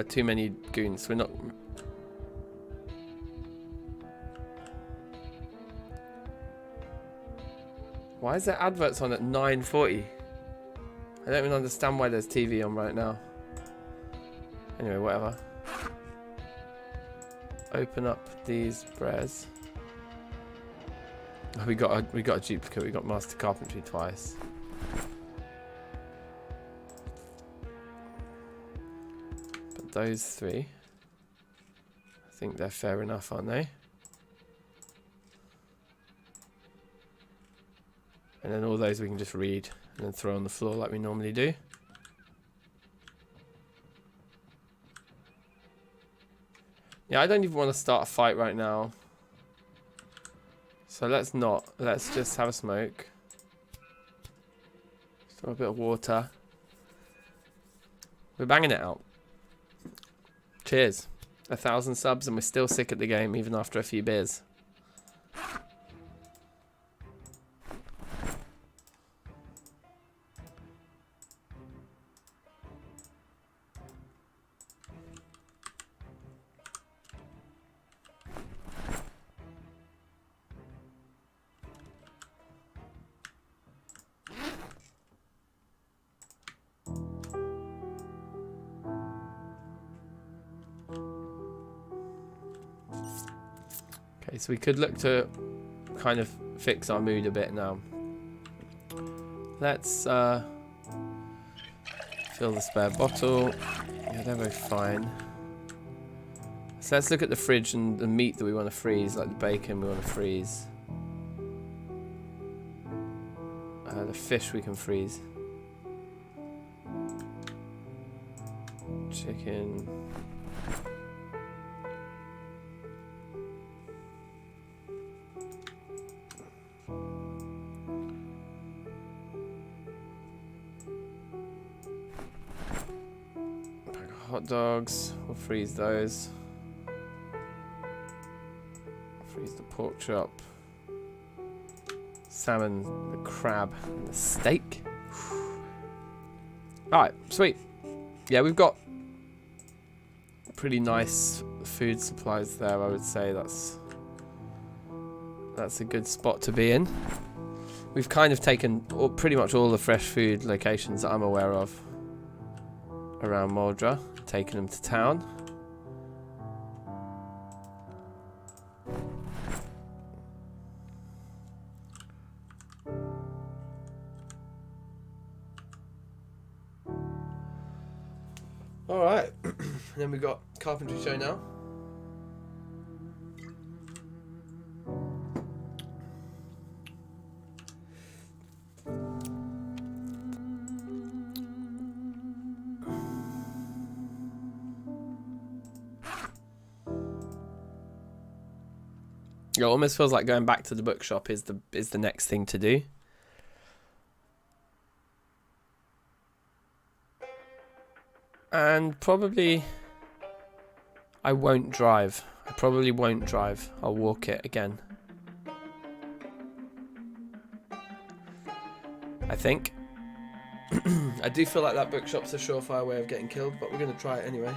Too many goons. We're not... Why is there adverts on at 9:40? I don't even understand why there's TV on right now. Anyway, whatever. Open up these breads. Oh, we got a duplicate. We got Master Carpentry twice. Those 3, I think they're fair enough, aren't they? And then all those we can just read and then throw on the floor like we normally do. Yeah, I don't even want to start a fight right now. So let's not. Let's just have a smoke. Throw a bit of water. We're banging it out. Cheers. 1,000 subs and we're still sick at the game even after a few beers. Okay, so we could look to kind of fix our mood a bit now. Let's fill the spare bottle. Yeah, they're both fine. So let's look at the fridge and the meat that we want to freeze, like the bacon we want to freeze. The fish we can freeze. Chicken. Hot dogs, we'll freeze those. Freeze the pork chop. Salmon, the crab, and the steak. Alright, sweet. Yeah, we've got pretty nice food supplies there, I would say. That's a good spot to be in. We've kind of taken pretty much all the fresh food locations that I'm aware of around Moldra, taking them to town. Alright, and then we've got carpentry show now. It almost feels like going back to the bookshop is the next thing to do. And probably I won't drive. I probably won't drive. I'll walk it again. I think. I do feel like that bookshop's a surefire way of getting killed, but we're going to try it anyway.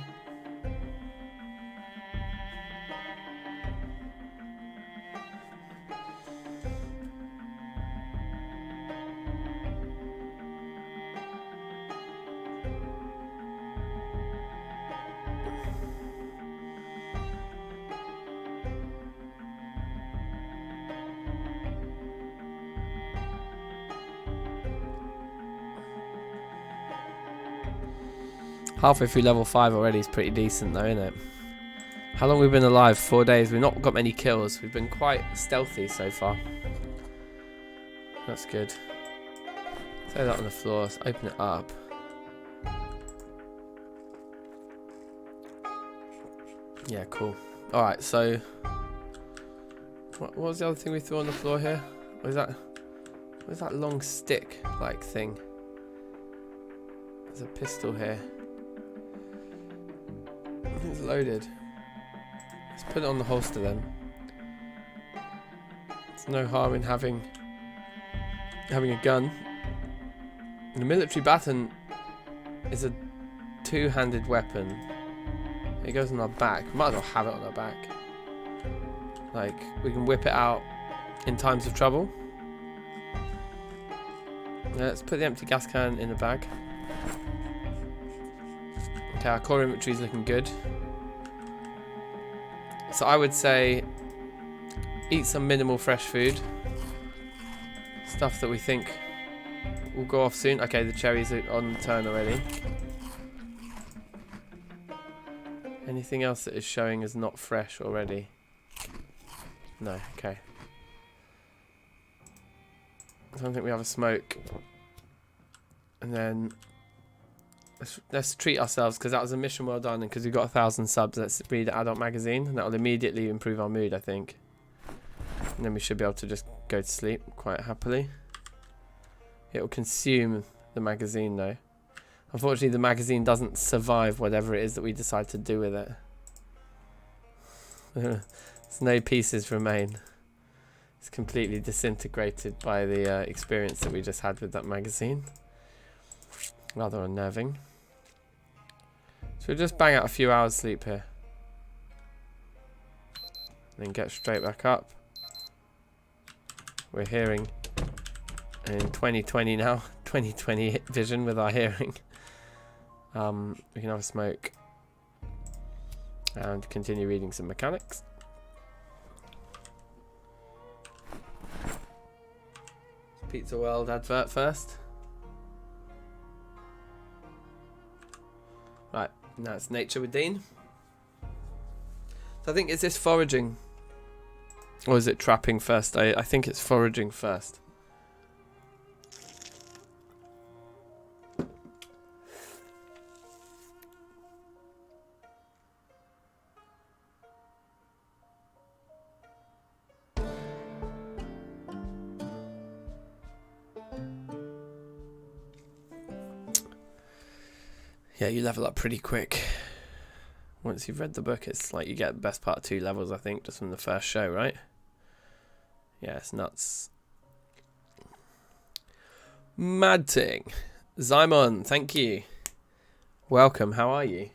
Halfway through level 5 already is pretty decent though, isn't it? How long have we been alive? 4 days. We've not got many kills. We've been quite stealthy so far. That's good. Throw that on the floor. Let's open it up. Yeah, cool. Alright, so... What was the other thing we threw on the floor here? What is that long stick-like thing? There's a pistol here. It's loaded. Let's put it on the holster then. There's no harm in having a gun. And the military baton is a two-handed weapon. It goes on our back. Might as well have it on our back. Like, we can whip it out in times of trouble. Let's put the empty gas can in the bag. Okay, our core inventory is looking good. So I would say eat some minimal fresh food. Stuff that we think will go off soon. Okay, the cherries are on the turn already. Anything else that is showing as not fresh already? No, okay. I don't think we have a smoke. And then let's treat ourselves, because that was a mission well done, and because we've got 1,000 subs. Let's read the adult magazine, and that will immediately improve our mood, I think. And then we should be able to just go to sleep quite happily. It will consume the magazine though. Unfortunately, the magazine doesn't survive whatever it is that we decide to do with it. There's no pieces remain. It's completely disintegrated by the experience that we just had with that magazine. Rather unnerving. So we'll just bang out a few hours sleep here. Then get straight back up. We're hearing in 2020 now. 2020 vision with our hearing. We can have a smoke. And continue reading some mechanics. Pizza World advert first. Right, now it's Nature with Dean. So I think, is this foraging? Or is it trapping first? I think it's foraging first. Yeah, you level up pretty quick. Once you've read the book, it's like you get the best part of 2 levels, I think, just from the first show, right? Yeah, it's nuts. Mad Ting. Zymon, thank you. Welcome, how are you?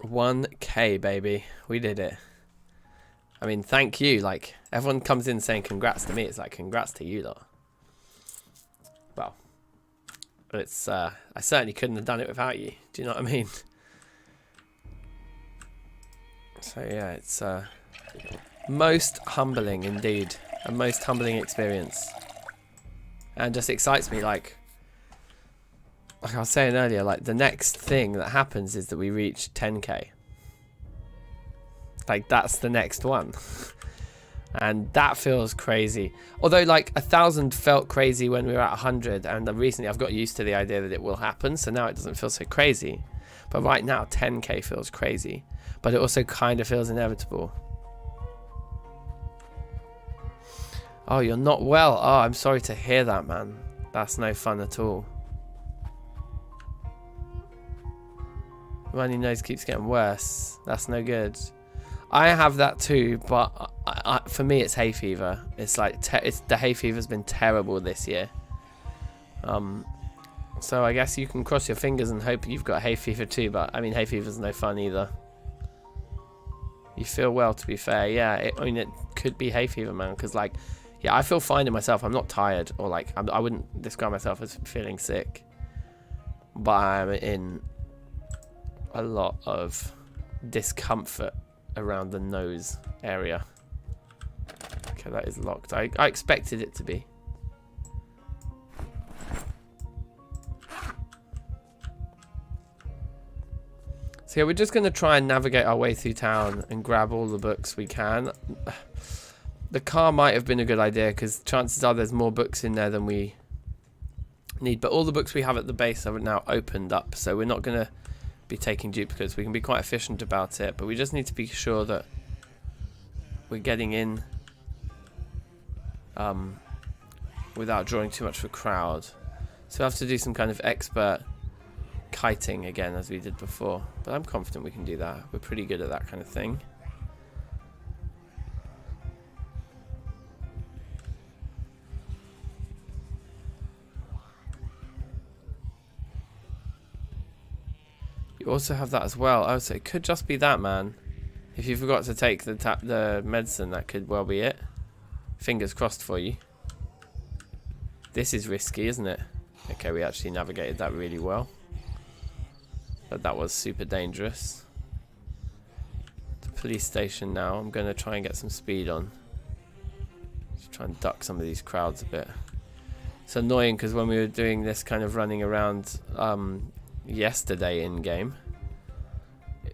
1K, baby. We did it. I mean, thank you. Like, everyone comes in saying congrats to me. It's like, congrats to you lot. Well, it's I certainly couldn't have done it without you. Do you know what I mean? So yeah, it's most humbling indeed. A most humbling experience. And just excites me, like I was saying earlier, like the next thing that happens is that we reach 10k. Like that's the next one. And that feels crazy. Although like 1,000 felt crazy when we were at 100, and recently I've got used to the idea that it will happen, so now it doesn't feel so crazy. But right now 10k feels crazy, but it also kind of feels inevitable. Oh, you're not well. Oh, I'm sorry to hear that, man. That's no fun at all. Runny nose keeps getting worse. That's no good. I have that too, but for me it's hay fever. It's like the hay fever's been terrible this year. So I guess you can cross your fingers and hope you've got hay fever too, but I mean hay fever's no fun either. You feel well, to be fair. Yeah, I mean it could be hay fever, man, because like, yeah, I feel fine in myself. I'm not tired, or like I wouldn't describe myself as feeling sick, but I'm in a lot of discomfort around the nose area. Okay, that is locked. I expected it to be. So yeah, we're just going to try and navigate our way through town and grab all the books we can. The car might have been a good idea because chances are there's more books in there than we need. But all the books we have at the base are now opened up, so we're not going to be taking duplicates. We can be quite efficient about it, but we just need to be sure that we're getting in without drawing too much of a crowd. So we have to do some kind of expert kiting again as we did before, but I'm confident we can do that. We're pretty good at that kind of thing. You also have that as well. Oh, so it could just be that, man. If you forgot to take the medicine, that could well be it. Fingers crossed for you. This is risky, isn't it? Okay, we actually navigated that really well. But that was super dangerous. The police station now. I'm going to try and get some speed on. Just try and duck some of these crowds a bit. It's annoying because when we were doing this kind of running around yesterday in game,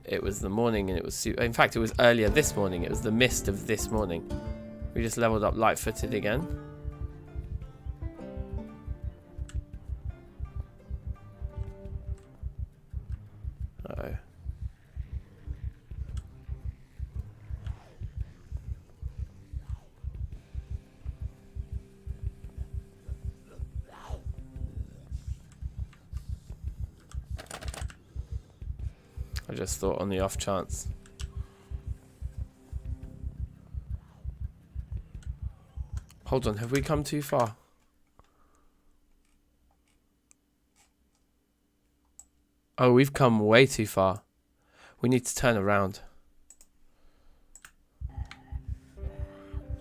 it was the morning and it was in fact it was earlier this morning. It was the mist of this morning. We just leveled up light-footed again. Uh-oh. I just thought on the off chance. Hold on, have we come too far? Oh, we've come way too far. We need to turn around.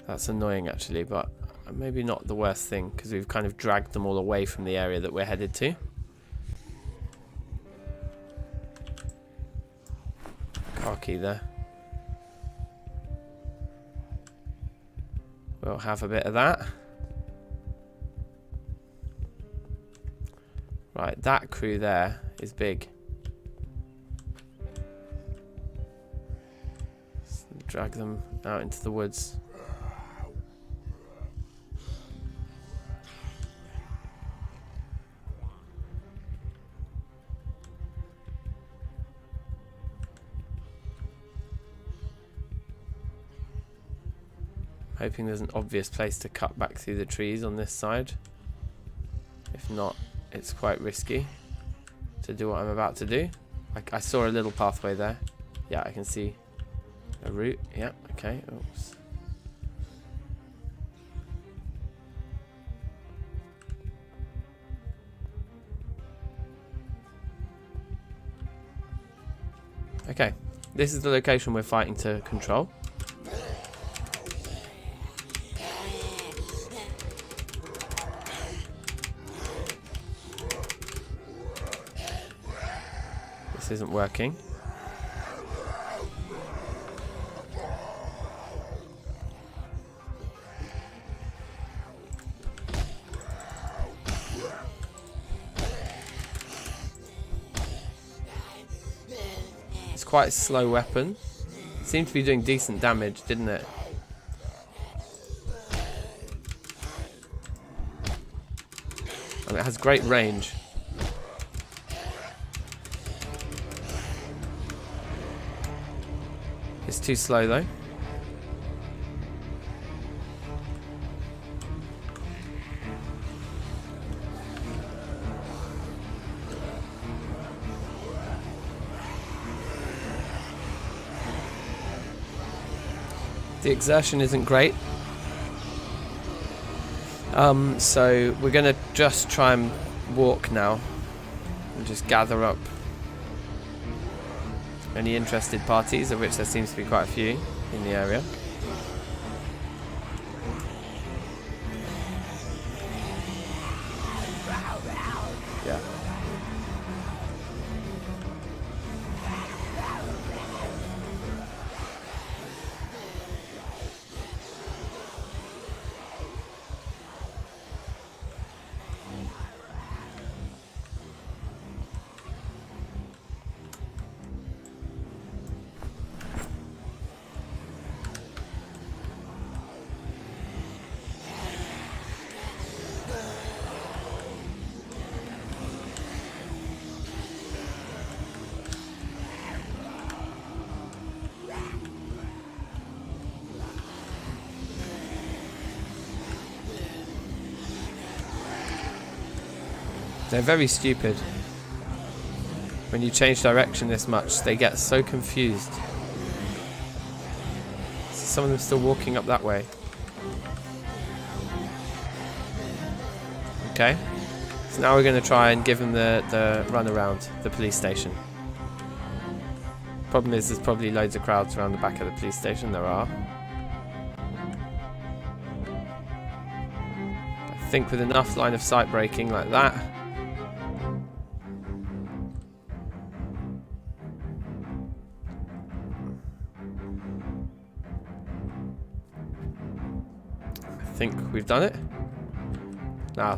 That's annoying actually, but maybe not the worst thing because we've kind of dragged them all away from the area that we're headed to. Car key there. We'll have a bit of that. Right, that crew there is big. Let's drag them out into the woods. Hoping there's an obvious place to cut back through the trees on this side. If not, it's quite risky to do what I'm about to do. I saw a little pathway there. Yeah, I can see a route. Yeah, okay. Oops. Okay, this is the location we're fighting to control. This isn't working. It's quite a slow weapon. It seemed to be doing decent damage, didn't it? And it has great range. It's too slow though. The exertion isn't great. So we're gonna just try and walk now and just gather up any interested parties, of which there seems to be quite a few in the area. Yeah. They're very stupid. When you change direction this much, they get so confused. See some of them still walking up that way. Okay. So now we're going to try and give them the run around the police station. Problem is, there's probably loads of crowds around the back of the police station. There are. I think with enough line of sight braking like that, I think we've done it. Now,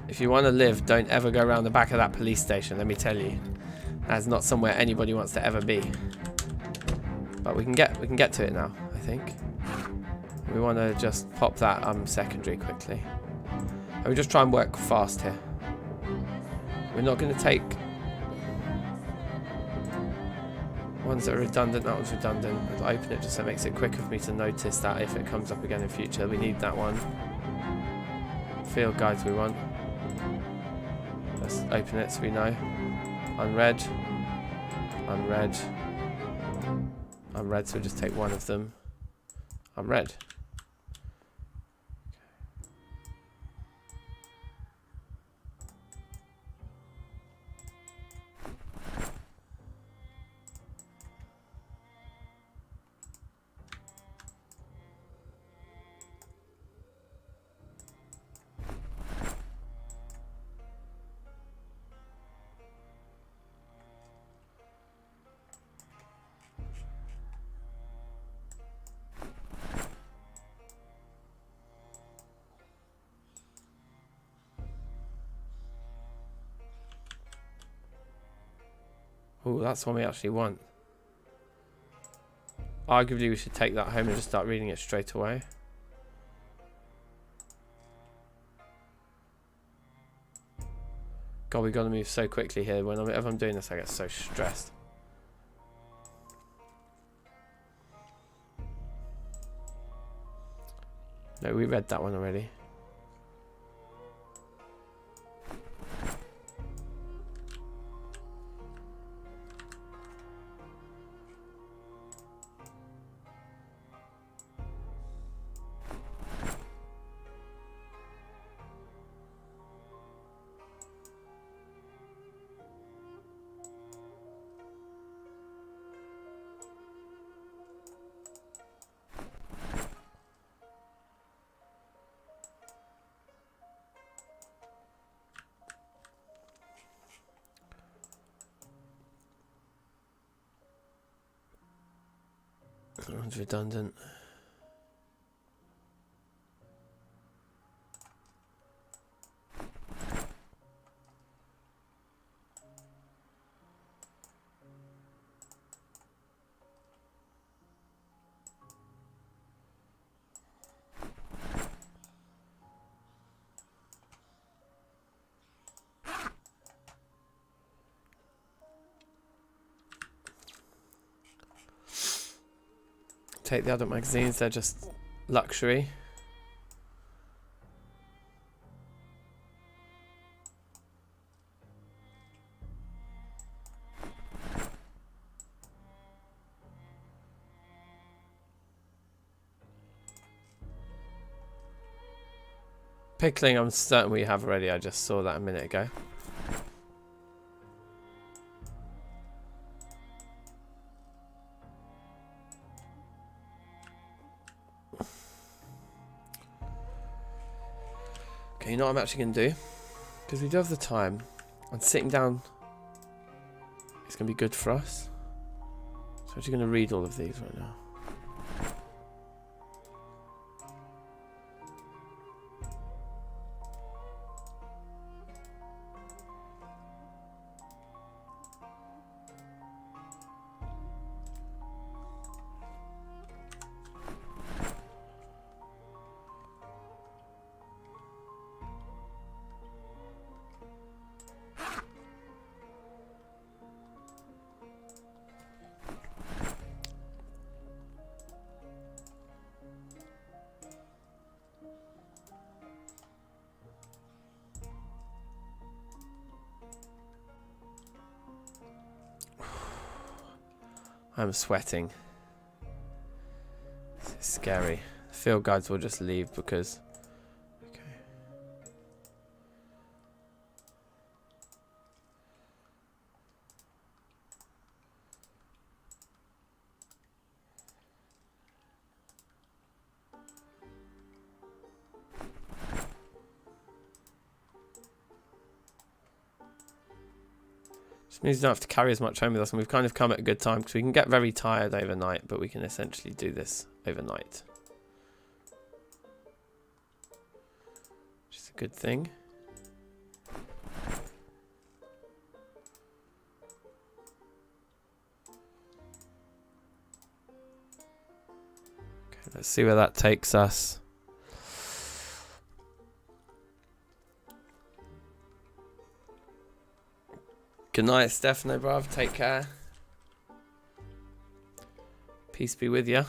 if you want to live, don't ever go around the back of that police station, let me tell you. That's not somewhere anybody wants to ever be. But we can get to it now, I think. We want to just pop that secondary quickly. And we just try and work fast here. We're not going to take ones that are redundant. That one's redundant. I'll open it just so it makes it quicker for me to notice that if it comes up again in future. We need that one. Field guides we want. Let's open it so we know. Unread. Unread. Unread, so we'll just take one of them. Unread. Oh, that's the one we actually want. Arguably, we should take that home and just start reading it straight away. God, we gotta move so quickly here. Whenever I'm doing this, I get so stressed. No, we read that one already. That one's redundant. Take the adult magazines, they're just luxury. Pickling, I'm certain we have already, I just saw that a minute ago. Okay, you know what I'm actually going to do? Because we do have the time, and sitting down is going to be good for us. So I'm actually going to read all of these right now. I'm sweating. This is scary. Field guides will just leave because... Okay. Just means we don't have to carry as much home with us, and we've kind of come at a good time because we can get very tired overnight, but we can essentially do this overnight. Which is a good thing. Okay, let's see where that takes us. Good night, Stefano, bruv. Take care. Peace be with you.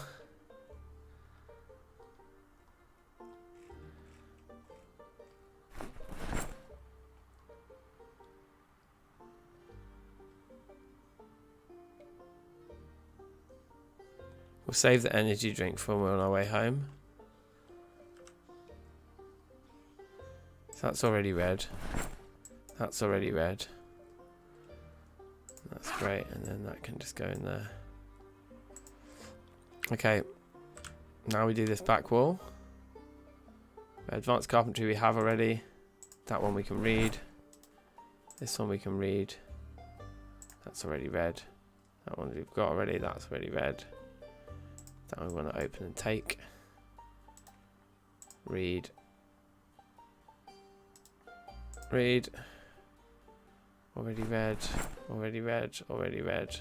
We'll save the energy drink for when we're on our way home. So that's already red. That's already red. That's great, and then that can just go in there. Okay, now we do this back wall. Advanced carpentry we have already. That one we can read. This one we can read. That's already red. That one we've got already, that's already red. That one we want to open and take. Read. Read. Already red, already red, already red.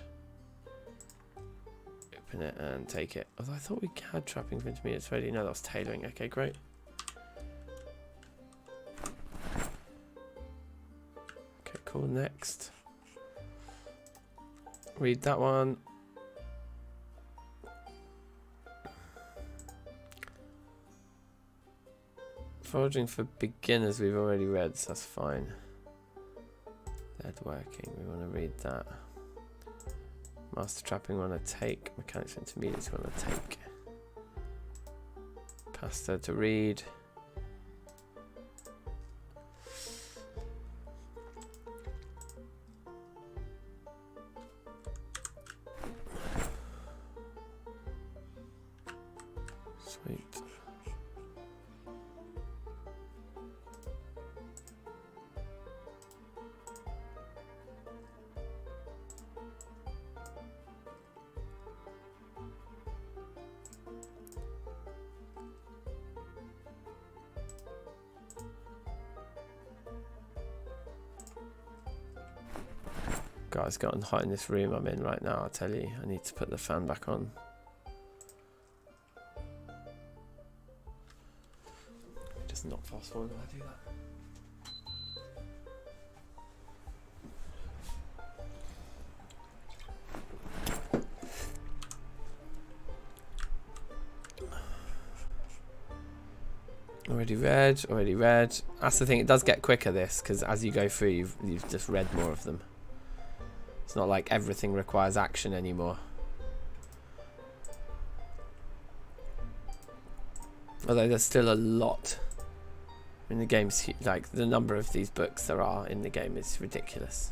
Open it and take it. Although I thought we had trapping for intermediates already. No, that was tailoring. Okay, great. Okay, cool. Next. Read that one. Foraging for beginners we've already read, so that's fine. Working, we want to read that. Master trapping we want to take. Mechanics intermediates we want to take. Pasta to read. Sweet. God, it's gotten hot in this room I'm in right now, I'll tell you. I need to put the fan back on. Just not fast forward when I do that. Already read, already read. That's the thing, it does get quicker this, because as you go through you've just read more of them. It's not like everything requires action anymore. Although there's still a lot in the game's like the number of these books there are in the game is ridiculous.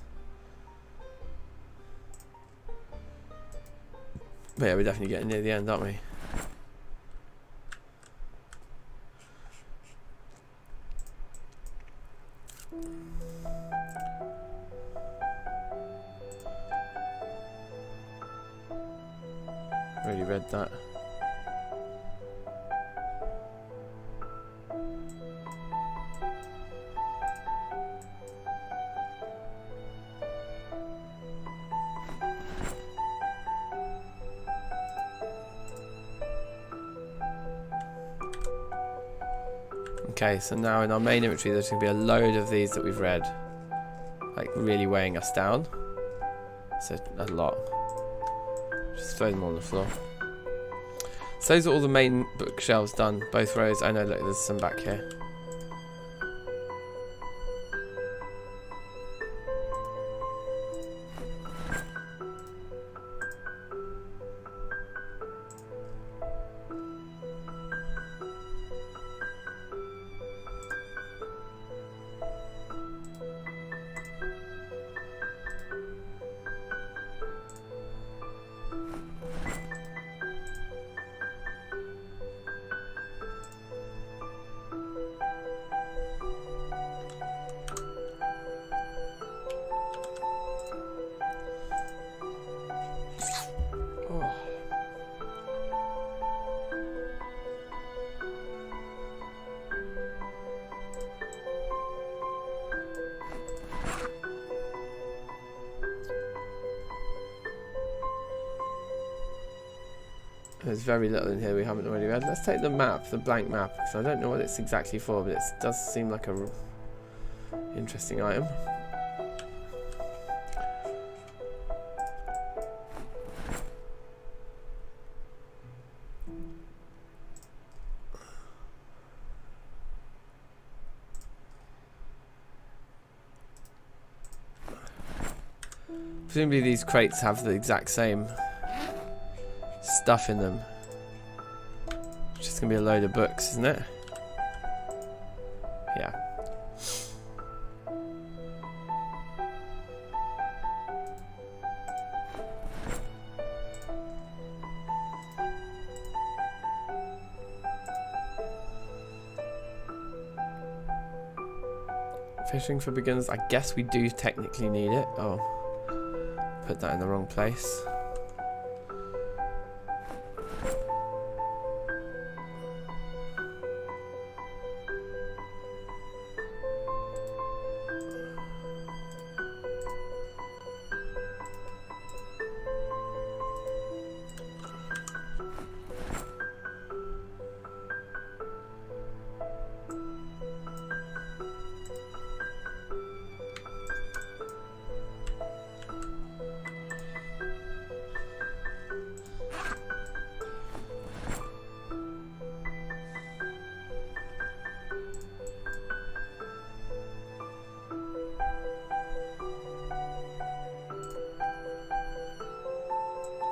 But yeah, we're definitely getting near the end, aren't we? Already read that. Okay, so now in our main inventory there's going to be a load of these that we've read. Like really weighing us down. So a lot. Just throw them on the floor. So those are all the main bookshelves done. Both rows. I know, look, there's some back here. There's very little in here we haven't already read. Let's take the map, the blank map, because I don't know what it's exactly for, but it does seem like a interesting item. Presumably these crates have the exact same stuff in them. It's just gonna be a load of books, isn't it? Yeah. Fishing for beginners. I guess we do technically need it. Oh. Put that in the wrong place.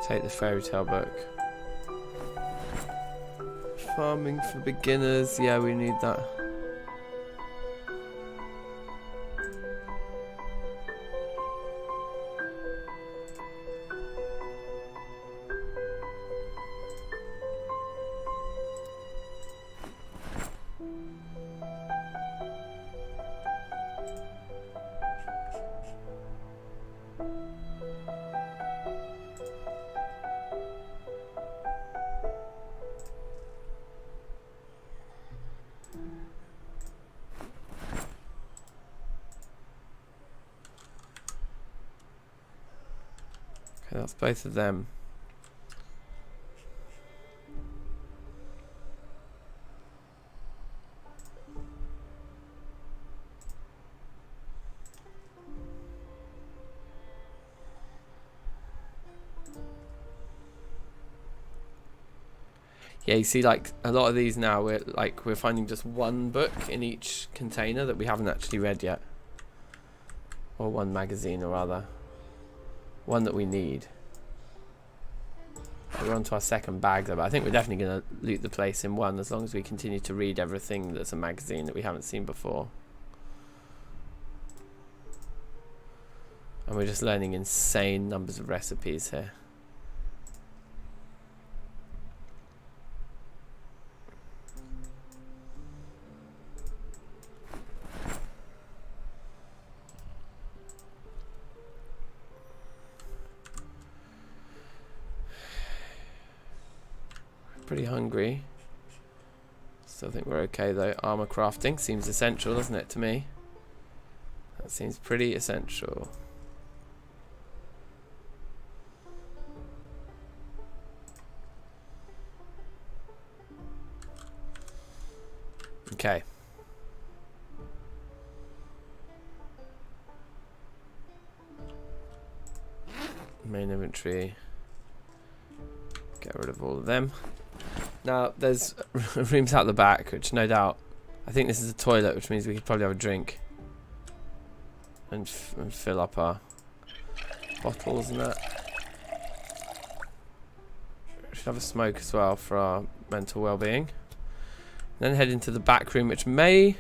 Take the fairy tale book. Farming for beginners. Yeah, we need that. Okay, that's both of them. Yeah, you see, like a lot of these now, we're finding just one book in each container that we haven't actually read yet, or one magazine, or rather, one that we need. We're on to our second bag though, but I think we're definitely going to loot the place in one, as long as we continue to read everything that's a magazine that we haven't seen before. And we're just learning insane numbers of recipes here. Pretty hungry. Still think we're okay though. Armor crafting seems essential, doesn't it, to me? That seems pretty essential. Okay. Main inventory. Get rid of all of them. Now, there's rooms out the back, which no doubt, I think this is a toilet, which means we could probably have a drink and fill up our bottles and that. We should have a smoke as well for our mental well-being. Then head into the back room, which may...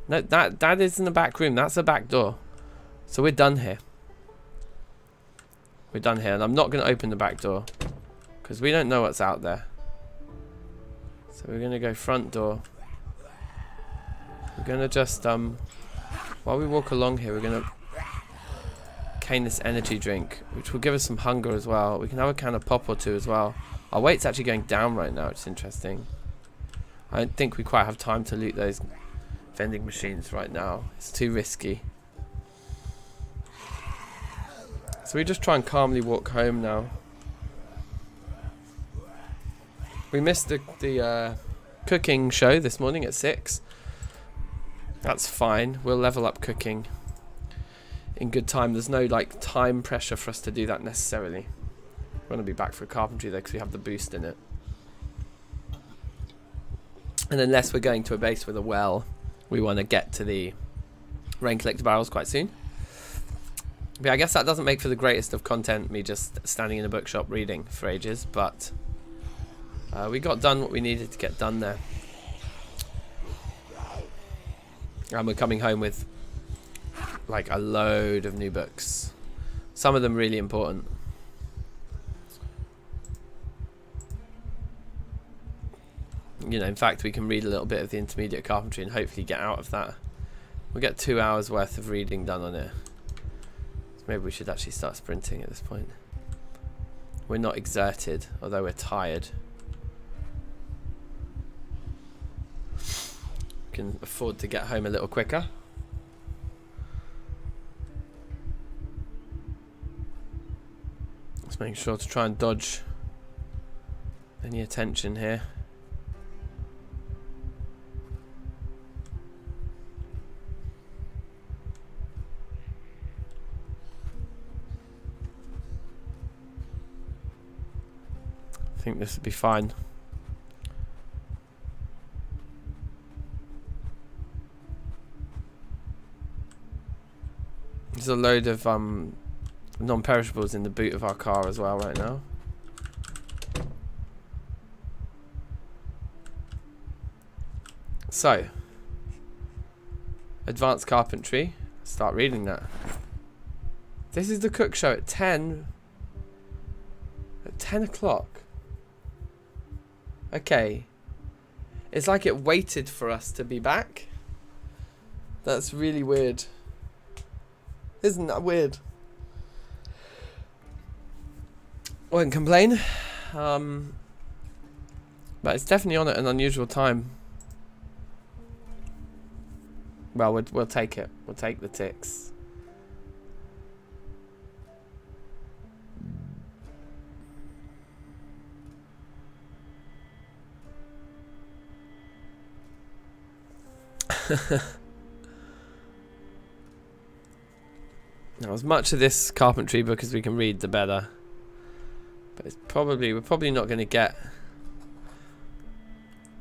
No, that isn't the back room, that's the back door. So we're done here. We're done here, and I'm not going to open the back door, because we don't know what's out there. So we're going to go front door. We're going to just, while we walk along here, we're going to cane this energy drink, which will give us some hunger as well. We can have a can of pop or two as well. Our weight's actually going down right now, which is interesting. I don't think we quite have time to loot those vending machines right now. It's too risky. So we just try and calmly walk home now. We missed the cooking show this morning at 6. That's fine. We'll level up cooking in good time. There's no like time pressure for us to do that necessarily. We're going to be back for carpentry though because we have the boost in it. And unless we're going to a base with a well, we want to get to the rain collector barrels quite soon. But yeah, I guess that doesn't make for the greatest of content, me just standing in a bookshop reading for ages, but we got done what we needed to get done there. And we're coming home with like a load of new books. Some of them really important. You know, in fact, we can read a little bit of the intermediate carpentry and hopefully get out of that. We'll get 2 hours worth of reading done on it. So maybe we should actually start sprinting at this point. We're not exerted, although we're tired. We can afford to get home a little quicker. Just making sure to try and dodge any attention here. I think this would be fine. There's a load of non-perishables in the boot of our car as well right now. So, advanced carpentry. Start reading that. This is the cook show at 10. At 10 o'clock. Okay. It's like it waited for us to be back. That's really weird. Isn't that weird? I won't complain. But it's definitely on at an unusual time. Well, we'll take it. We'll take the ticks. Now, as much of this carpentry book as we can read, the better. But it's we're probably not going to get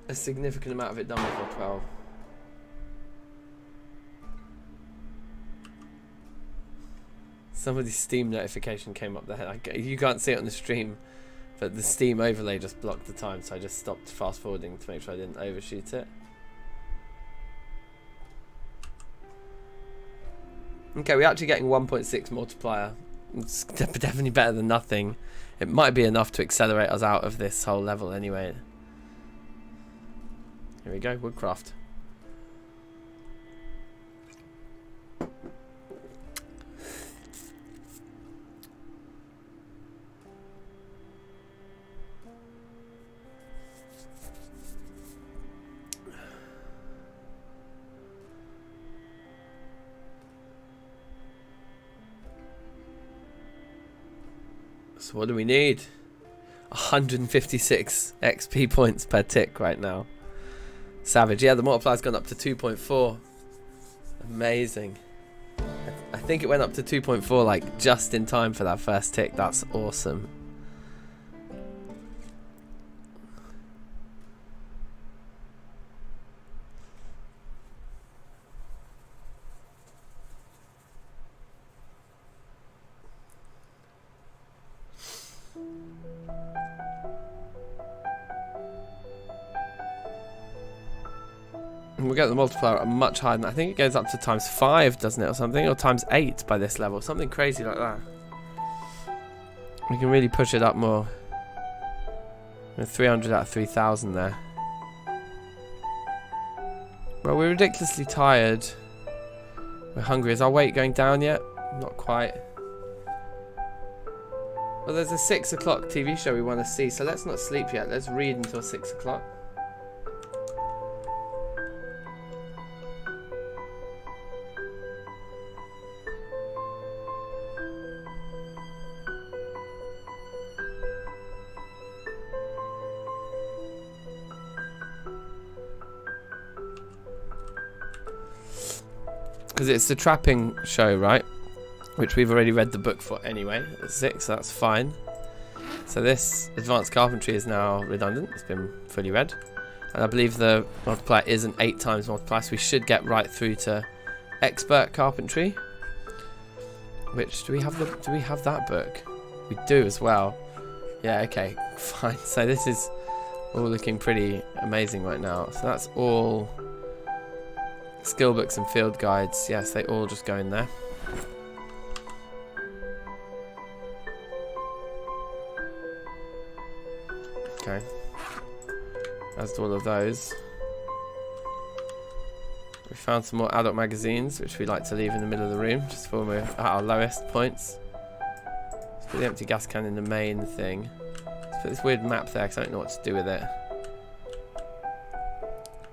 a significant amount of it done before 12. Somebody's Steam notification came up there. You can't see it on the stream, but the Steam overlay just blocked the time, so I just stopped fast forwarding to make sure I didn't overshoot it. Okay, we're actually getting 1.6 multiplier. It's definitely better than nothing. It might be enough to accelerate us out of this whole level anyway. Here we go, woodcraft. So what do we need? 156 XP points per tick right now. Savage. Yeah, the multiplier's gone up to 2.4. Amazing. I think it went up to 2.4 like just in time for that first tick. That's awesome. We'll get the multiplier at much higher than that. I think it goes up to ×5, doesn't it, or something? Or ×8 by this level. Something crazy like that. We can really push it up more. 300 out of 3,000 there. Well, we're ridiculously tired. We're hungry. Is our weight going down yet? Not quite. Well, there's a 6 o'clock TV show we want to see, so let's not sleep yet. Let's read until 6 o'clock. because it's the trapping show, right? Which we've already read the book for anyway. At 6, so that's fine. So this advanced carpentry is now redundant. It's been fully read, and I believe the multiplier is an 8 times multiplier, so we should get right through to expert carpentry. Which do we have that book? We do as well. Yeah, okay, fine. So this is all looking pretty amazing right now. So that's all skill books and field guides. Yes, they all just go in there. Okay. That's all of those. We found some more adult magazines, which we like to leave in the middle of the room, just for when we're at our lowest points. Let's put the empty gas can in the main thing. Let's put this weird map there, because I don't know what to do with it.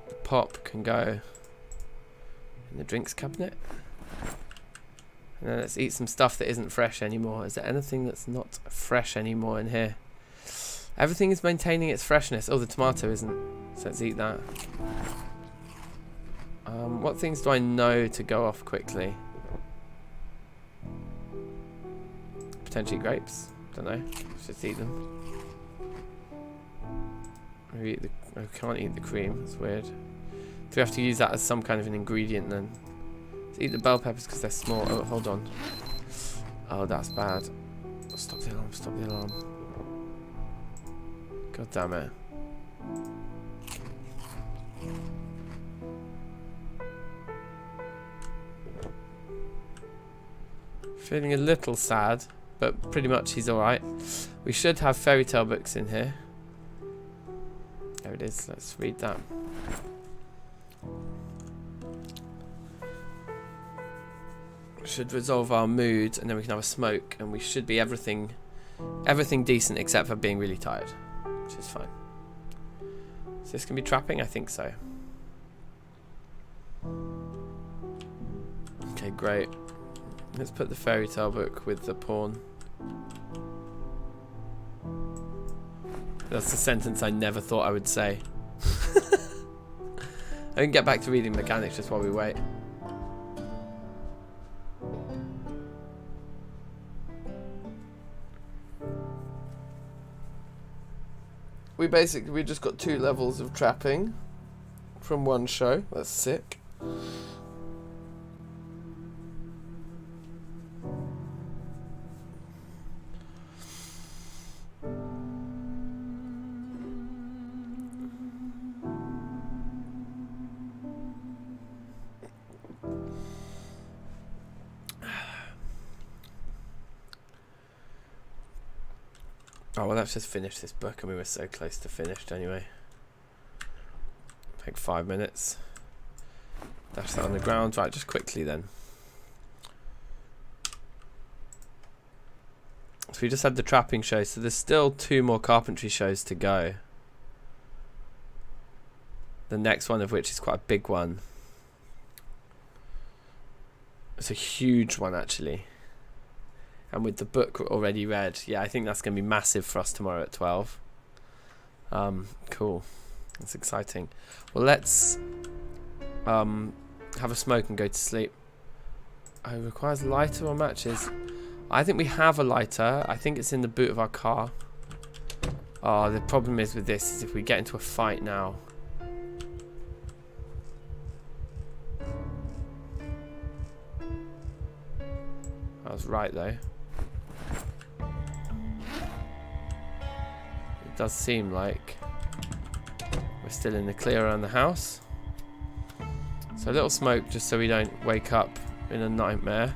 The pop can go in the drinks cabinet. And then let's eat some stuff that isn't fresh anymore. Is there anything that's not fresh anymore in here? Everything is maintaining its freshness. Oh, the tomato isn't. So let's eat that. What things do I know to go off quickly? Potentially grapes. Don't know. Let's just eat them. Maybe eat the. I can't eat the cream. It's weird. Do we have to use that as some kind of an ingredient then? Let's eat the bell peppers because they're small. Oh, hold on. Oh, that's bad. Stop the alarm. Stop the alarm. God damn it. Feeling a little sad, but pretty much he's alright. We should have fairy tale books in here. There it is. Let's read that. Should resolve our mood, and then we can have a smoke, and we should be everything decent except for being really tired, which is fine. So this can be trapping? I think so. Okay, great. Let's put the fairy tale book with the pawn. That's the sentence I never thought I would say. I can get back to reading mechanics just while we wait. We just got 2 levels of trapping from one show. That's sick. Oh, well, let's just finish this book, and we were so close to finished anyway. Take 5 minutes. Dash that on the ground. Right, just quickly then. So we just had the trapping show, so there's still 2 more carpentry shows to go. The next one of which is quite a big one. It's a huge one, actually. And with the book already read, yeah, I think that's going to be massive for us tomorrow at 12. Cool. That's exciting. Well, let's have a smoke and go to sleep. Oh, it requires lighter or matches. I think we have a lighter. I think it's in the boot of our car. Oh, the problem is with this is if we get into a fight now. I was right though. It does seem like we're still in the clear around the house. So a little smoke just so we don't wake up in a nightmare.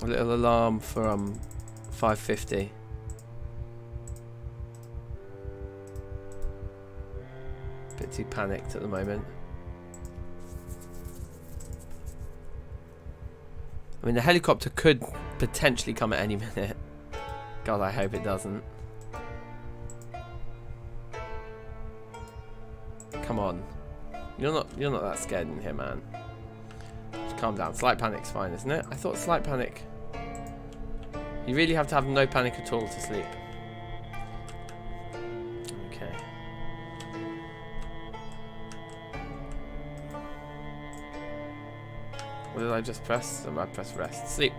A little alarm for 5:50. Bit too panicked at the moment. I mean, the helicopter could potentially come at any minute. God, I hope it doesn't. Come on. You're not that scared in here, man. Just calm down. Slight panic's fine, isn't it? I thought slight panic. You really have to have no panic at all to sleep. Okay. What did I just press? I pressed rest. Sleep.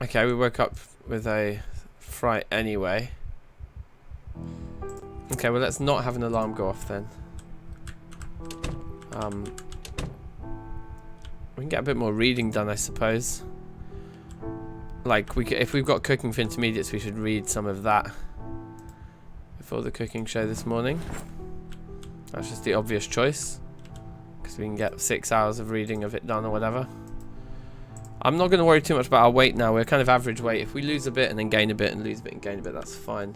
Okay, we woke up with a fright anyway. Okay, well let's not have an alarm go off then. We can get a bit more reading done, I suppose. Like, if we've got cooking for intermediates, we should read some of that before the cooking show this morning. That's just the obvious choice, because we can get 6 hours of reading of it done or whatever. I'm not going to worry too much about our weight now. We're kind of average weight. If we lose a bit and then gain a bit and lose a bit and gain a bit, that's fine.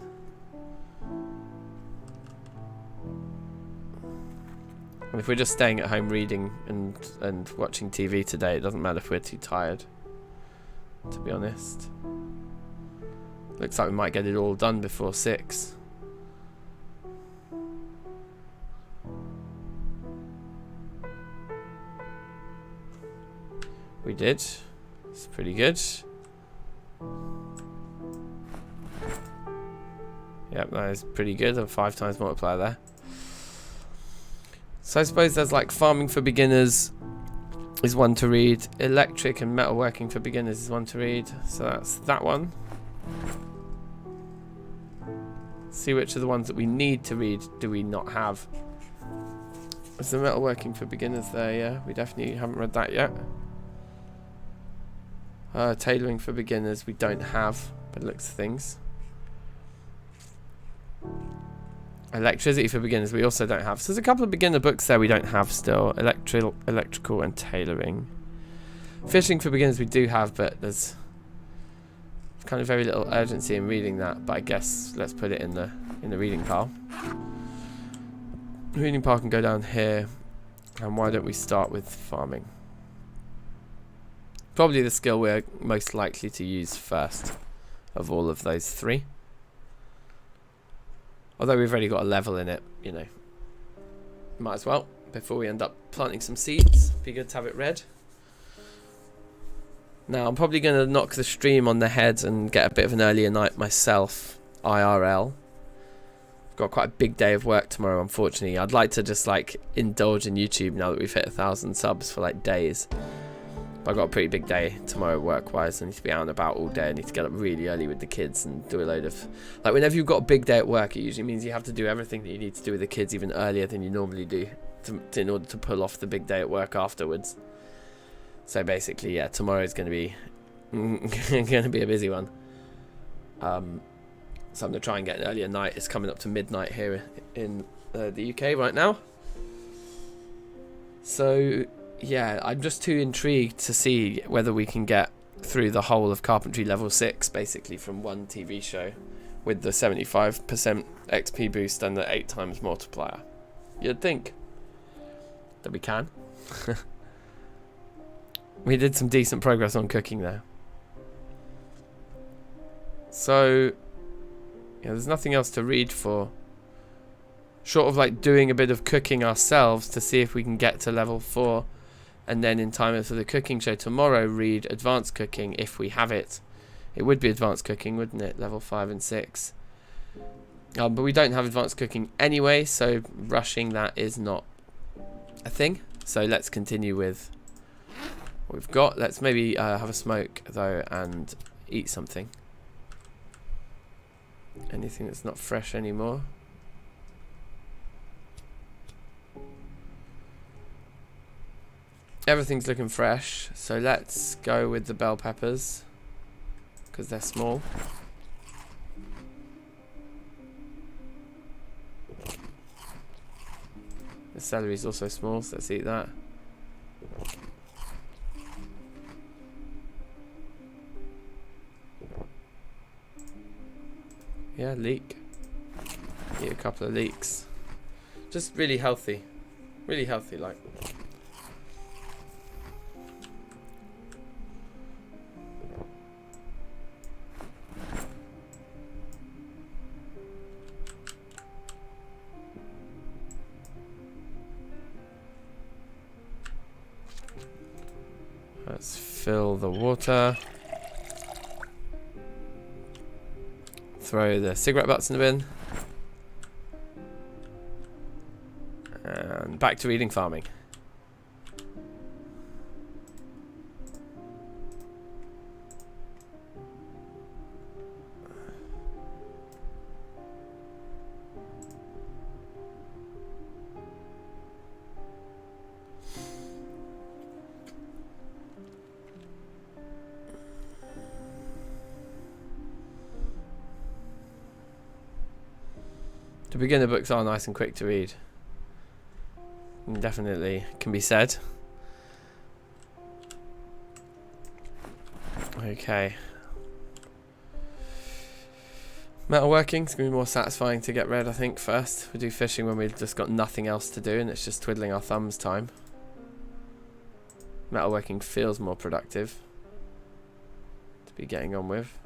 And if we're just staying at home reading and watching TV today, it doesn't matter if we're too tired, to be honest. Looks like we might get it all done before 6. We did. It's pretty good. Yep, that is pretty good. A 5 times multiplier there. So I suppose there's like farming for beginners is one to read. Electric and metalworking for beginners is one to read. So that's that one. See which of the ones that we need to read do we not have. There's the metalworking for beginners there, yeah. We definitely haven't read that yet. Tailoring for beginners we don't have, but looks of things. Electricity for beginners we also don't have. So there's a couple of beginner books there we don't have still. Electrical and tailoring. Fishing for beginners we do have, but there's kind of very little urgency in reading that. But I guess let's put it in the reading pile. The reading pile can go down here. And why don't we start with farming? Probably the skill we're most likely to use first of all of those 3. Although we've already got a level in it, you know. Might as well, before we end up planting some seeds. Be good to have it read. Now, I'm probably going to knock the stream on the head and get a bit of an earlier night myself, IRL. I've got quite a big day of work tomorrow, unfortunately. I'd like to just, like, indulge in YouTube now that we've hit 1,000 subs for, like, days. But I've got a pretty big day tomorrow work-wise. I need to be out and about all day. I need to get up really early with the kids and do a load of... Like, whenever you've got a big day at work, it usually means you have to do everything that you need to do with the kids even earlier than you normally do in order to pull off the big day at work afterwards. So basically, yeah, tomorrow's going to be a busy one. So I'm going to try and get an earlier night. It's coming up to midnight here in the UK right now. So... yeah, I'm just too intrigued to see whether we can get through the whole of Carpentry level 6, basically from one TV show, with the 75% XP boost and the 8 times multiplier. You'd think that we can. We did some decent progress on cooking there. So, yeah, there's nothing else to read for. Short of like doing a bit of cooking ourselves to see if we can get to level 4. And then in time for the cooking show tomorrow, read advanced cooking if we have it. It would be advanced cooking, wouldn't it? Level 5 and 6. But we don't have advanced cooking anyway, so rushing that is not a thing. So let's continue with what we've got. Let's maybe have a smoke, though, and eat something. Anything that's not fresh anymore. Everything's looking fresh, so let's go with the bell peppers because they're small. The celery is also small, so let's eat that. Yeah, leek. Eat a couple of leeks. Just really healthy, like. Let's fill the water. Throw the cigarette butts in the bin. And back to reading farming. The beginner books are nice and quick to read. Definitely can be said. Okay. Metalworking is going to be more satisfying to get red, I think, first. We do fishing when we've just got nothing else to do and it's just twiddling our thumbs time. Metalworking feels more productive to be getting on with.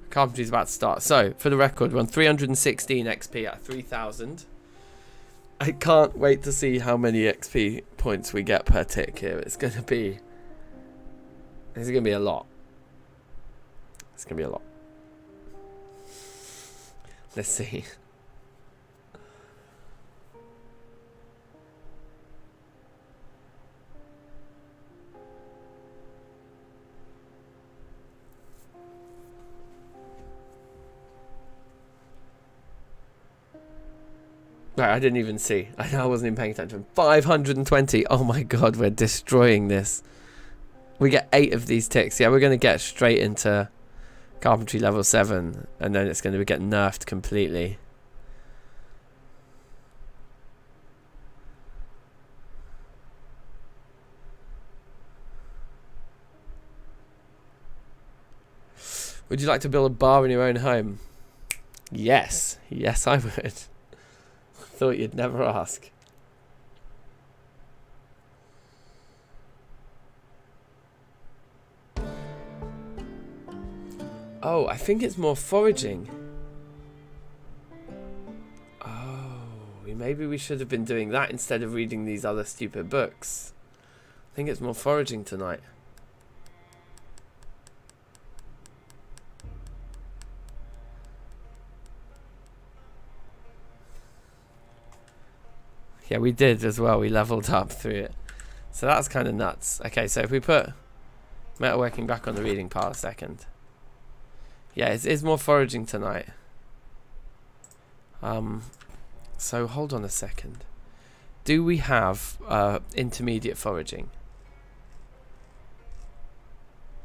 Carpentry's about to start. So, for the record, we're on 316 XP at 3,000. I can't wait to see how many XP points we get per tick here. It's going to be a lot. It's going to be a lot. Let's see. Right, I didn't even see. I wasn't even paying attention. 520. Oh my god, we're destroying this. We get 8 of these ticks. Yeah, we're going to get straight into carpentry level 7. And then it's going to get nerfed completely. Would you like to build a bar in your own home? Yes. Yes, I would. Thought you'd never ask. Oh, I think it's more foraging. Oh, maybe we should have been doing that instead of reading these other stupid books. I think it's more foraging tonight. Yeah, we did as well. We leveled up through it. So that's kind of nuts. Okay, so if we put metalworking back on the reading pile a second. Yeah, it is more foraging tonight. So hold on a second. Do we have intermediate foraging?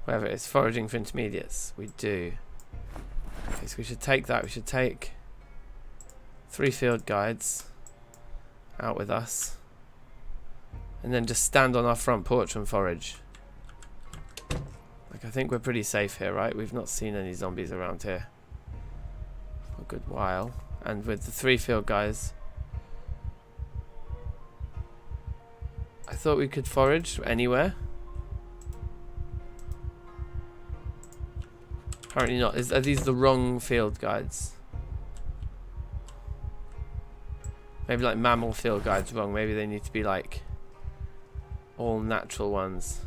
Whatever it is, foraging for intermediates. We do. Okay, so we should take that. We should take 3 field guides out with us, and then just stand on our front porch and forage. Like, I think we're pretty safe here, right? We've not seen any zombies around here for a good while, and with the 3 field guys, I thought we could forage anywhere. Apparently not. Are these the wrong field guides? Maybe like mammal field guides wrong. Maybe they need to be like all natural ones.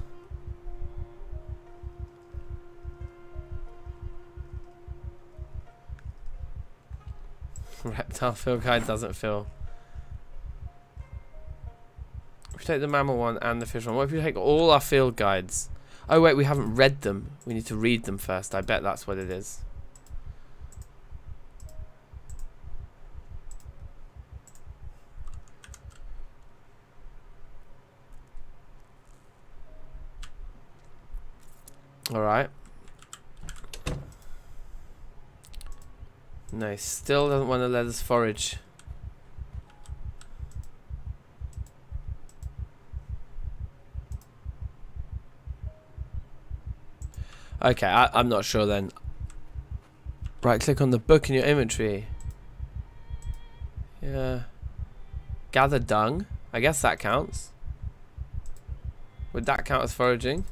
Reptile field guide doesn't feel. If we take the mammal one and the fish one, what if we take all our field guides? Oh wait, we haven't read them. We need to read them first. I bet that's what it is. Alright. No, still doesn't want to let us forage. Okay, I'm not sure then. Right click on the book in your inventory. Yeah. Gather dung. I guess that counts. Would that count as foraging?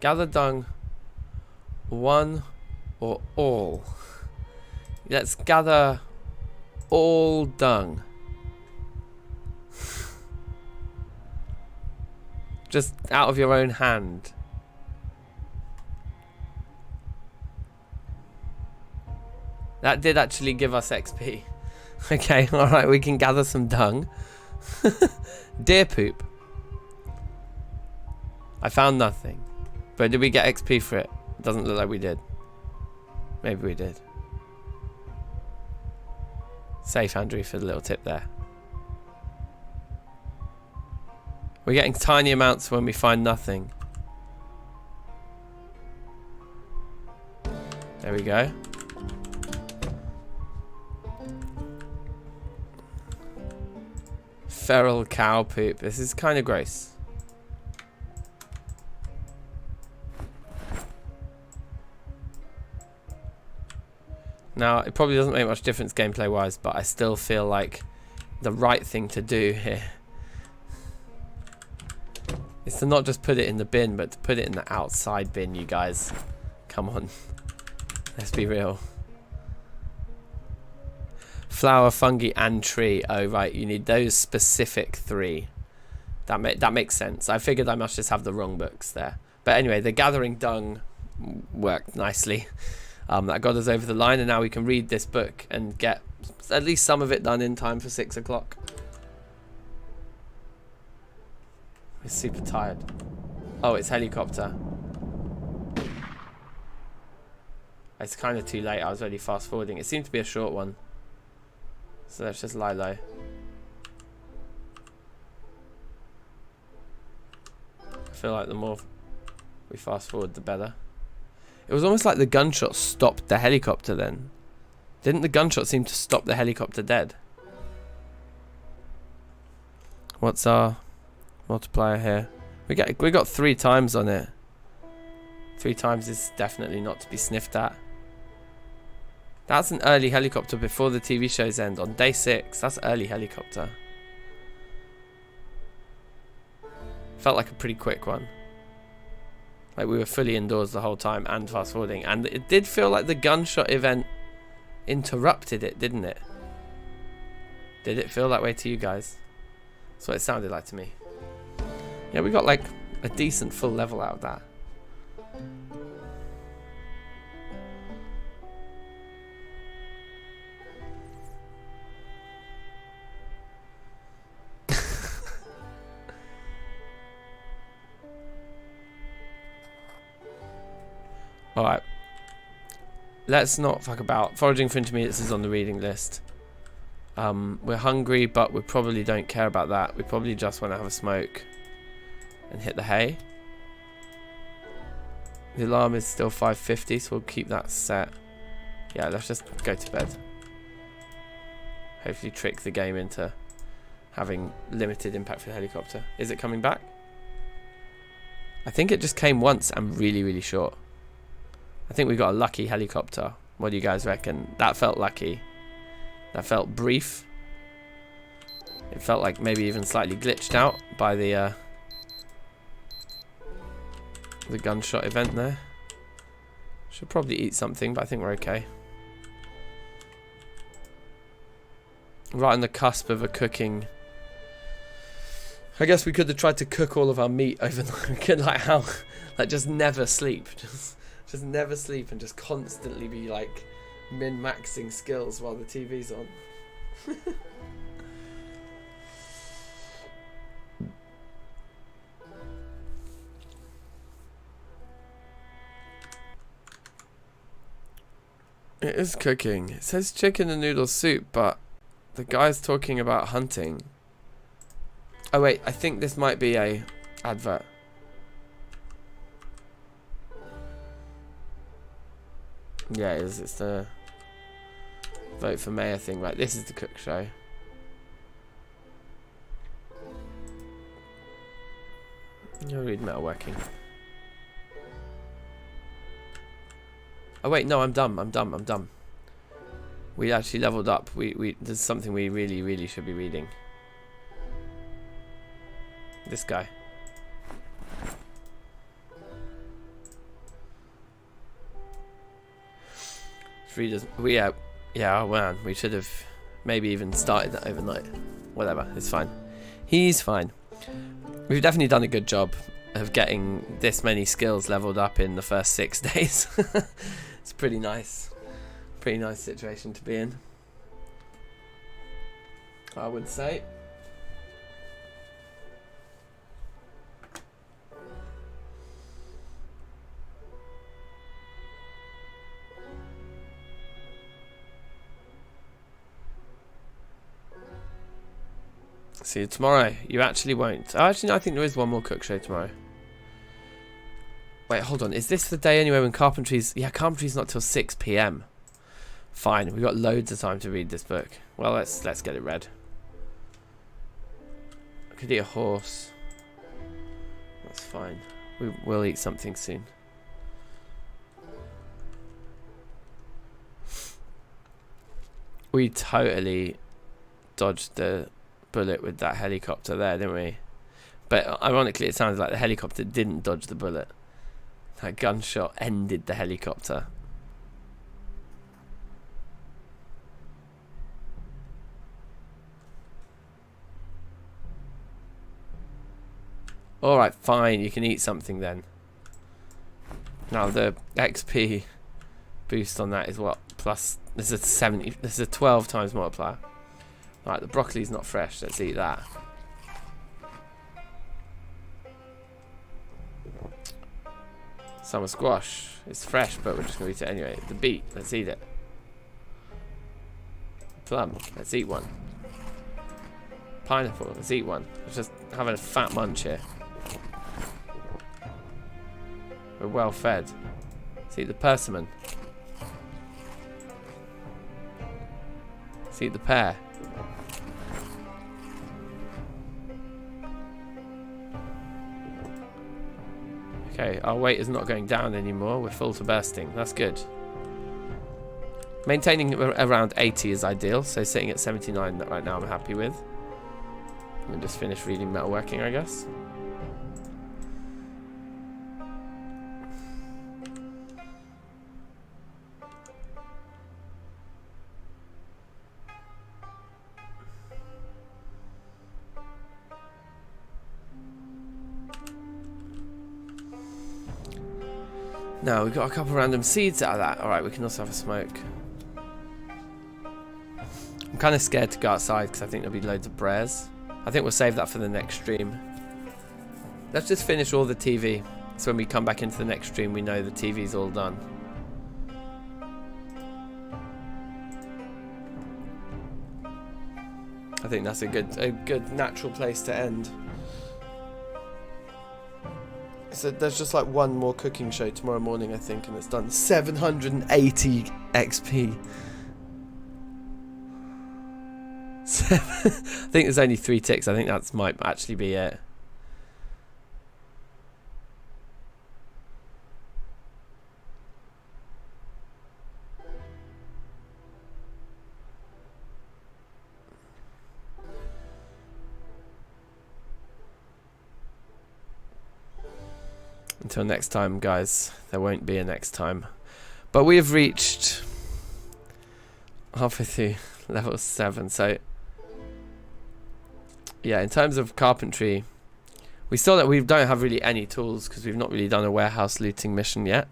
Gather dung, one or all. Let's gather all dung. Just out of your own hand. That did actually give us XP. Okay, alright, we can gather some dung. Deer poop. I found nothing. But did we get XP for it? Doesn't look like we did. Maybe we did. Safe, Andrew, for the little tip there. We're getting tiny amounts when we find nothing. There we go. Feral cow poop. This is kind of gross. Now, it probably doesn't make much difference gameplay-wise, but I still feel like the right thing to do here is to not just put it in the bin, but to put it in the outside bin, you guys. Come on. Let's be real. Flower, fungi, and tree. Oh, right. You need those specific 3. That makes sense. I figured I must just have the wrong books there. But anyway, the gathering dung worked nicely. That got us over the line, and now we can read this book and get at least some of it done in time for 6 o'clock. We're super tired. Oh, it's helicopter. It's kind of too late. I was already fast forwarding. It seemed to be a short one. So let's just lie low. I feel like the more we fast forward, the better. It was almost like the gunshot stopped the helicopter then. Didn't the gunshot seem to stop the helicopter dead? What's our multiplier here? We got 3 times on it. 3 times is definitely not to be sniffed at. That's an early helicopter before the TV shows end. On day 6, that's early helicopter. Felt like a pretty quick one. Like we were fully indoors the whole time and fast forwarding. And it did feel like the gunshot event interrupted it, didn't it? Did it feel that way to you guys? That's what it sounded like to me. Yeah, we got like a decent full level out of that. Alright. Let's not fuck about. Foraging for intermediates is on the reading list. We're hungry, but we probably don't care about that. We probably just want to have a smoke and hit the hay. The alarm is still 5:50, so we'll keep that set. Yeah, let's just go to bed. Hopefully trick the game into having limited impact for the helicopter. Is it coming back? I think it just came once and really, really short. I think we got a lucky helicopter. What do you guys reckon? That felt lucky. That felt brief. It felt like maybe even slightly glitched out by the gunshot event there. Should probably eat something, but I think we're okay. Right on the cusp of a cooking. I guess we could have tried to cook all of our meat overnight. We could like just never sleep. Just never sleep and just constantly be like min-maxing skills while the TV's on. It is cooking. It says chicken and noodle soup, but the guy's talking about hunting. Oh wait, I think this might be a advert. Yeah, it is. It's the vote for mayor thing. Right, this is the cook show. You'll read metalworking. Oh wait, no, I'm dumb. We actually leveled up. There's something we really should be reading. This guy. Yeah, oh man, we should have maybe even started that overnight. Whatever, it's fine. He's fine. We've definitely done a good job of getting this many skills leveled up in the first 6 days. It's pretty nice. Pretty nice situation to be in, I would say. See you tomorrow. You actually won't. Oh, actually, no, I think there is one more cook show tomorrow. Wait, hold on. Is this the day anyway when carpentry's... Yeah, carpentry's not till 6 PM. Fine. We've got loads of time to read this book. Well, let's get it read. I could eat a horse. That's fine. We'll eat something soon. We totally dodged the bullet with that helicopter there, didn't we? But ironically, it sounds like the helicopter didn't dodge the bullet. That gunshot ended the helicopter. Alright, fine, you can eat something then. Now the XP boost on that is what? Plus, this is a 70, this is a 12 times multiplier. Alright, the broccoli's not fresh, let's eat that. Summer squash, it's fresh, but we're just going to eat it anyway. The beet, let's eat it. Plum, let's eat one. Pineapple, let's eat one. Let's just having a fat munch here. We're well fed. Let's eat the persimmon. Let's eat the pear. Okay, our weight is not going down anymore. We're full to bursting. That's good. Maintaining around 80 is ideal. So sitting at 79 right now I'm happy with. I'm going to just finish reading metalworking, I guess. Now we've got a couple of random seeds out of that. Alright, we can also have a smoke. I'm kind of scared to go outside because I think there'll be loads of bears. I think we'll save that for the next stream. Let's just finish all the TV. So when we come back into the next stream, we know the TV's all done. I think that's a good natural place to end. So there's just like one more cooking show tomorrow morning, I think, and it's done. 780 XP. I think there's only 3 ticks. I think that might actually be it. Until next time, guys. There won't be a next time. But we have reached halfway through level 7. So, yeah, in terms of carpentry, we don't have really any tools because we've not really done a warehouse looting mission yet.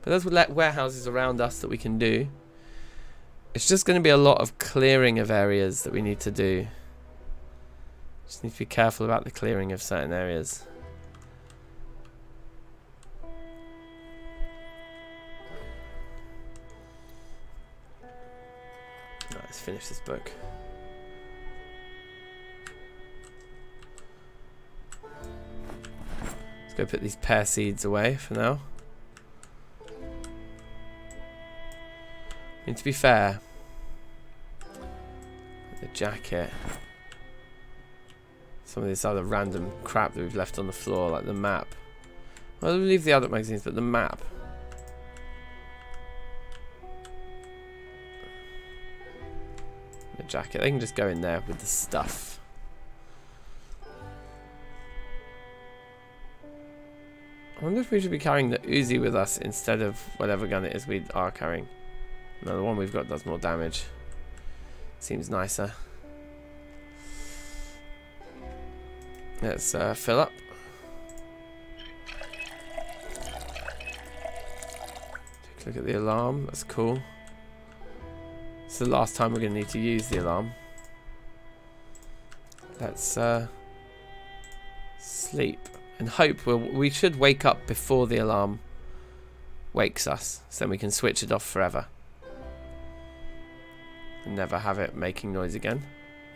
But there's warehouses around us that we can do. It's just going to be a lot of clearing of areas that we need to do. Just need to be careful about the clearing of certain areas. Let's finish this book. Let's go put these pear seeds away for now. And to be fair, the jacket, some of this other random crap that we've left on the floor, like the map. Well, we'll leave the other magazines, but the map. The jacket, they can just go in there with the stuff. I wonder if we should be carrying the Uzi with us instead of whatever gun it is we are carrying. No, the one we've got does more damage. Seems nicer. Let's fill up. Take a look at the alarm, that's cool. It's the last time we're going to need to use the alarm. Let's sleep and hope we should wake up before the alarm wakes us, so then we can switch it off forever and never have it making noise again.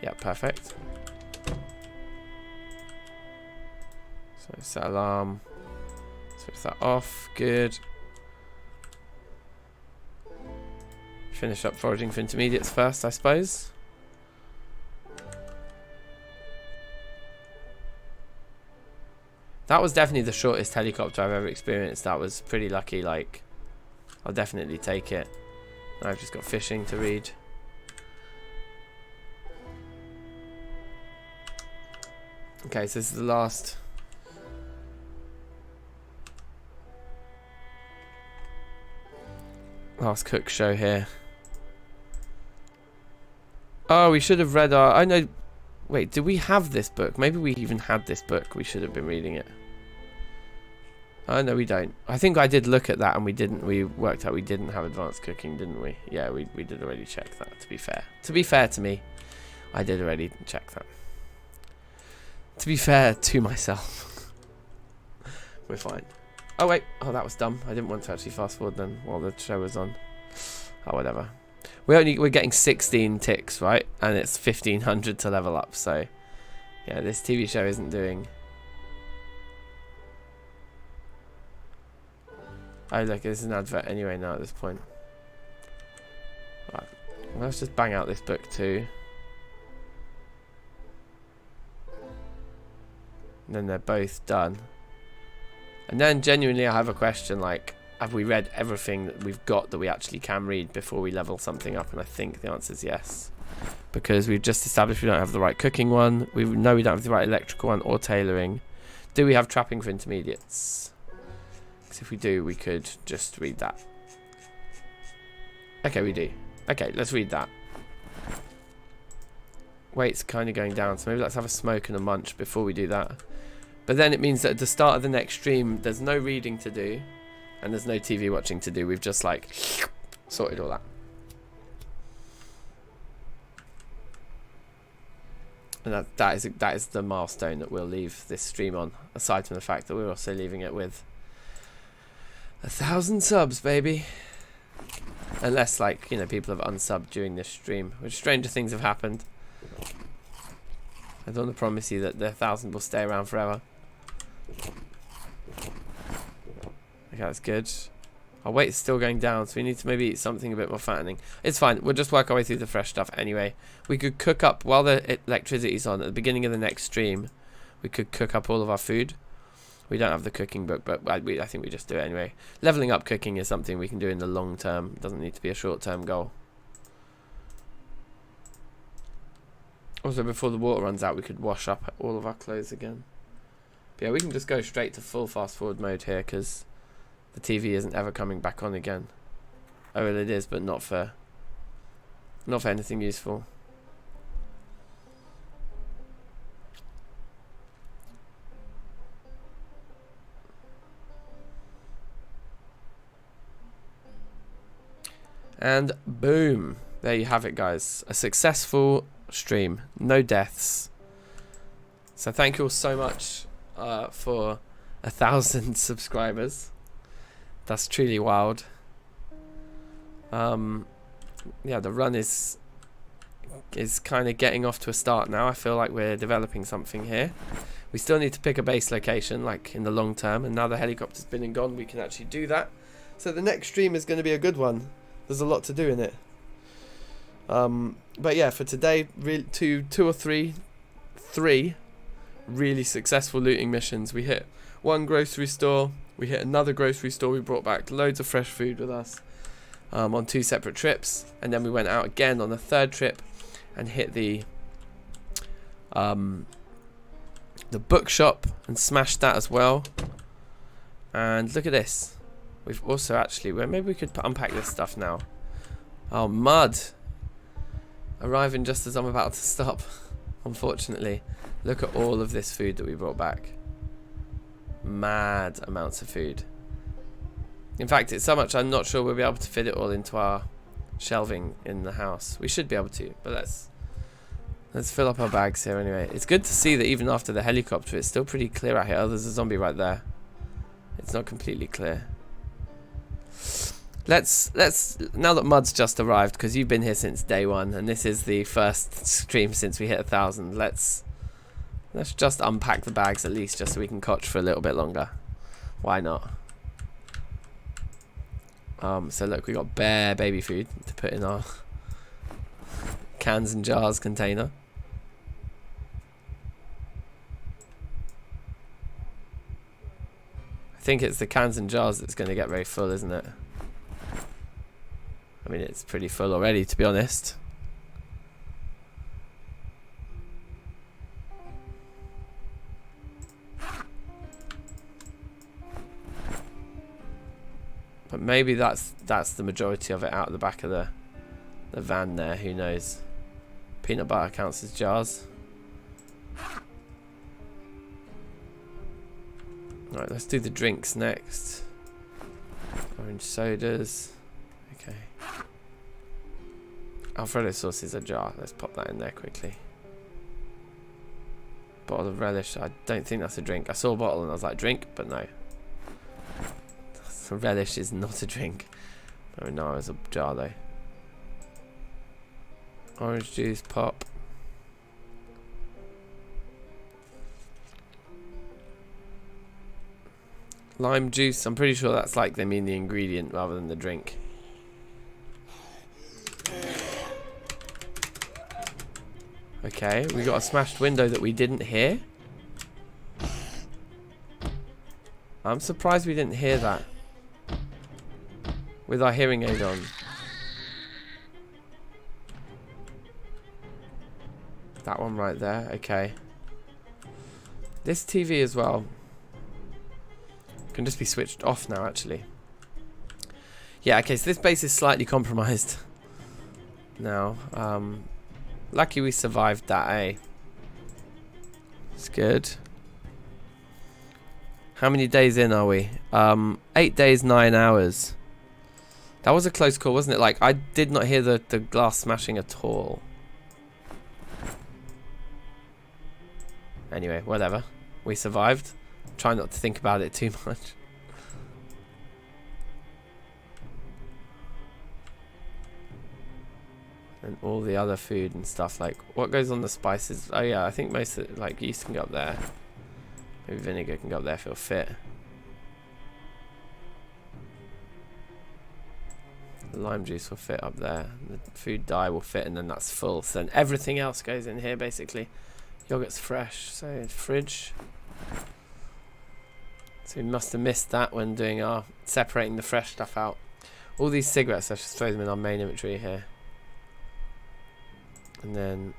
Yeah, perfect. So set alarm, switch that off, good. Finish up foraging for intermediates first, I suppose. That was definitely the shortest helicopter I've ever experienced. That was pretty lucky. Like, I'll definitely take it. Now I've just got fishing to read. Okay, so this is the last cook show here. Oh, we should have read our... I know... Wait, do we have this book? Maybe we even had this book. We should have been reading it. Oh, no, we don't. I think I did look at that and we didn't. We worked out we didn't have advanced cooking, didn't we? Yeah, we did already check that, to be fair. To be fair to me, I did already check that. To be fair to myself. We're fine. Oh, wait. Oh, that was dumb. I didn't want to actually fast forward then while the show was on. Oh, whatever. We're getting 16 ticks, right? And it's 1500 to level up, so yeah, this TV show isn't doing... Oh look, this is an advert anyway now at this point. Right, well, let's just bang out this book too. And then they're both done. And then genuinely I have a question, like, have we read everything that we've got that we actually can read before we level something up? And I think the answer is yes. Because we've just established we don't have the right cooking one. We know we don't have the right electrical one or tailoring. Do we have trapping for intermediates? Because if we do, we could just read that. Okay, we do. Okay, let's read that. Weight's kind of going down, so maybe let's have a smoke and a munch before we do that. But then it means that at the start of the next stream, there's no reading to do. And there's no TV watching to do. We've just like sorted all that. And that is the milestone that we'll leave this stream on. Aside from the fact that we're also leaving it with 1,000 subs, baby. Unless, like, you know, people have unsubbed during this stream, which stranger things have happened. I don't want to promise you that the 1,000 will stay around forever. Okay, that's good. Our weight is still going down, so we need to maybe eat something a bit more fattening. It's fine. We'll just work our way through the fresh stuff anyway. We could cook up, while the electricity's on, at the beginning of the next stream, we could cook up all of our food. We don't have the cooking book, but I think we just do it anyway. Leveling up cooking is something we can do in the long term. It doesn't need to be a short-term goal. Also, before the water runs out, we could wash up all of our clothes again. But yeah, we can just go straight to full fast-forward mode here, because the TV isn't ever coming back on again. Oh, well, it is, but not for anything useful. And boom, there you have it, guys. A successful stream, no deaths. So thank you all so much for 1,000 subscribers. That's truly wild. Yeah, the run is kind of getting off to a start now. I feel like we're developing something here. We still need to pick a base location, like in the long term, and now the helicopter's been and gone, we can actually do that. So the next stream is going to be a good one. There's a lot to do in it. But yeah, for today, three really successful looting missions. We hit one grocery store. We hit another grocery store. We brought back loads of fresh food with us on 2 separate trips. And then we went out again on the 3rd trip and hit the bookshop and smashed that as well. And look at this. We've also actually... Well, maybe we could unpack this stuff now. Oh, mud. Arriving just as I'm about to stop. Unfortunately. Look at all of this food that we brought back. Mad amounts of food. In fact, it's so much I'm not sure we'll be able to fit it all into our shelving in the house. We should be able to, but let's fill up our bags here anyway. It's good to see that even after the helicopter, it's still pretty clear out here. Oh, there's a zombie right there. It's not completely clear. Let's now that Mud's just arrived, because you've been here since day one, and this is the first stream since we hit 1,000. Let's just unpack the bags at least, just so we can cotch for a little bit longer. Why not? So look, we got bare baby food to put in our cans and jars container. I think it's the cans and jars that's going to get very full, isn't it? I mean, it's pretty full already, to be honest. But maybe that's the majority of it out of the back of the van there. Who knows? Peanut butter counts as jars. Right, let's do the drinks next. Orange sodas. Okay. Alfredo sauce is a jar. Let's pop that in there quickly. Bottle of relish. I don't think that's a drink. I saw a bottle and I was like, drink, but no. Relish is not a drink. Oh no, it's a jar though. Orange juice, pop. Lime juice, I'm pretty sure that's like they mean the ingredient rather than the drink. Okay, we got a smashed window that we didn't hear. I'm surprised we didn't hear that with our hearing aid on. That one right there, okay. This TV as well can just be switched off now, actually. Yeah, okay, so this base is slightly compromised now. Lucky we survived that, eh? It's good. How many days in are we? 8 days, 9 hours. That was a close call, wasn't it? Like, I did not hear the glass smashing at all. Anyway, whatever. We survived. Try not to think about it too much. And all the other food and stuff. Like, what goes on the spices? Oh yeah, I think most of it, like, yeast can go up there. Maybe vinegar can go up there if it'll fit. The lime juice will fit up there. The food dye will fit, and then that's full. So then everything else goes in here, basically. Yogurt's fresh, so fridge. So we must have missed that when doing our separating the fresh stuff out. All these cigarettes, let's just throw them in our main inventory here. And then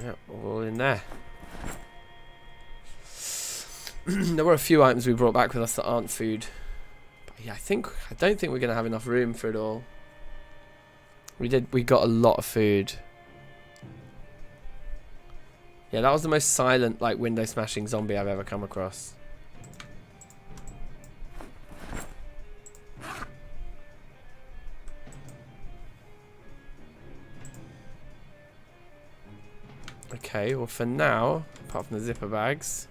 yep, all in there. There were a few items we brought back with us that aren't food. But yeah, I don't think we're gonna have enough room for it all. We got a lot of food. Yeah, that was the most silent, like, window smashing zombie I've ever come across. Okay, well for now, apart from the zipper bags,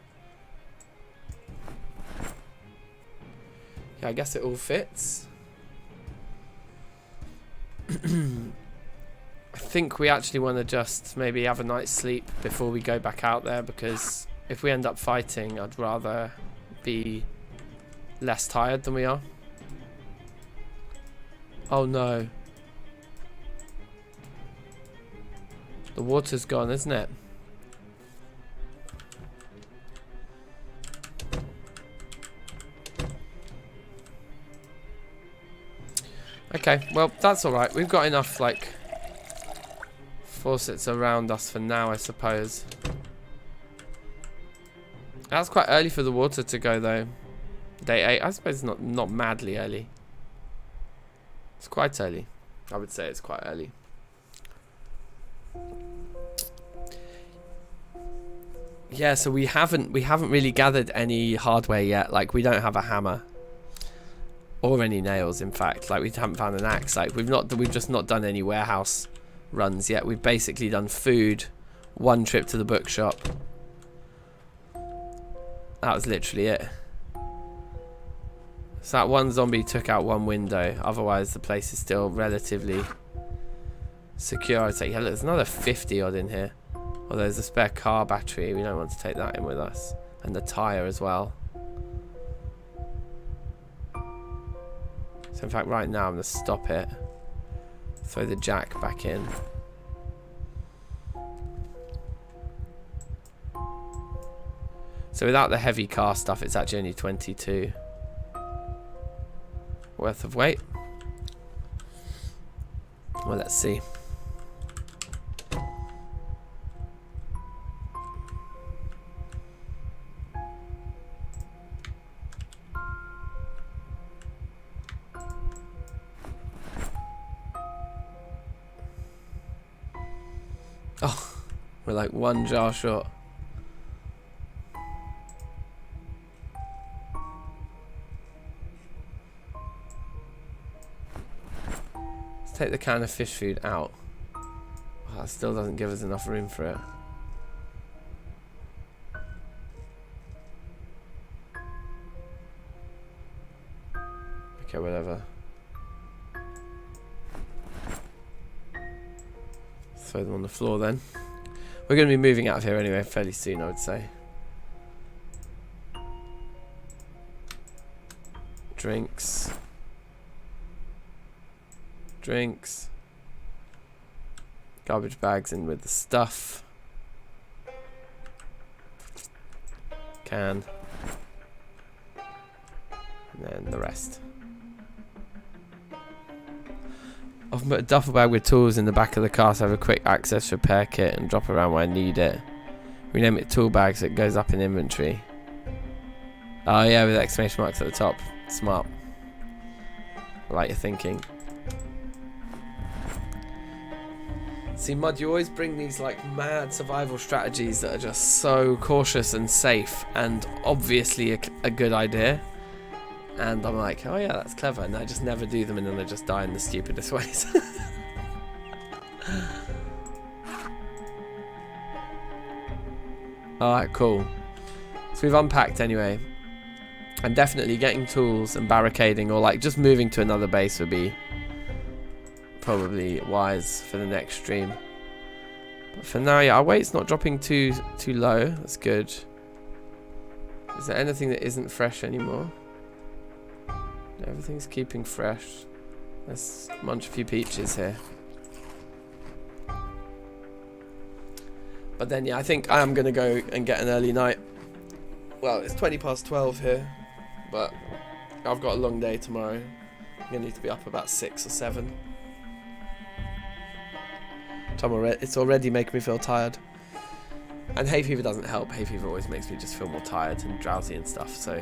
yeah, I guess it all fits. I think we actually want to just maybe have a night's sleep before we go back out there, because if we end up fighting, I'd rather be less tired than we are. Oh no. The water's gone, isn't it? Okay, well, that's alright. We've got enough, like, faucets around us for now, I suppose. That's quite early for the water to go, though. Day 8. I suppose it's not madly early. It's quite early. I would say it's quite early. yeah, so we haven't really gathered any hardware yet. Like, we don't have a hammer or any nails. In fact, like, we haven't found an axe. Like, we've just not done any warehouse runs yet. We've basically done food, one trip to the bookshop. That was literally it. So that one zombie took out one window. Otherwise, the place is still relatively secure, I'd say. Yeah, look, there's another 50 odd in here. Oh, there's a spare car battery. We don't want to take that in with us. And the tyre as well. So in fact, right now I'm going to stop it. Throw the jack back in. So without the heavy car stuff, it's actually only 22 worth of weight. Well, let's see. Oh, we're like one jar short. Let's take the can of fish food out. Oh, that still doesn't give us enough room for it. Okay, whatever. Throw them on the floor then. We're going to be moving out of here anyway fairly soon, I would say. Drinks. Drinks. Garbage bags in with the stuff. Can. And then the rest. I've put a duffel bag with tools in the back of the car so I have a quick access repair kit and drop around where I need it. Rename it tool bag so it goes up in inventory. Oh yeah, with exclamation marks at the top. Smart. I like your thinking. See, Mud, you always bring these like mad survival strategies that are just so cautious and safe and obviously a good idea. And I'm like, oh yeah, that's clever. And I just never do them and then I just die in the stupidest ways. Alright, cool. So we've unpacked anyway. And definitely getting tools and barricading or like just moving to another base would be probably wise for the next stream. But for now, yeah, our weight's not dropping too low. That's good. Is there anything that isn't fresh anymore? Everything's keeping fresh. Let's munch a few peaches here. But then, yeah, I think I am going to go and get an early night. Well, it's 12:20 here, but I've got a long day tomorrow. I'm going to need to be up about 6 or 7. It's already making me feel tired. And hay fever doesn't help. Hay fever always makes me just feel more tired and drowsy and stuff, so...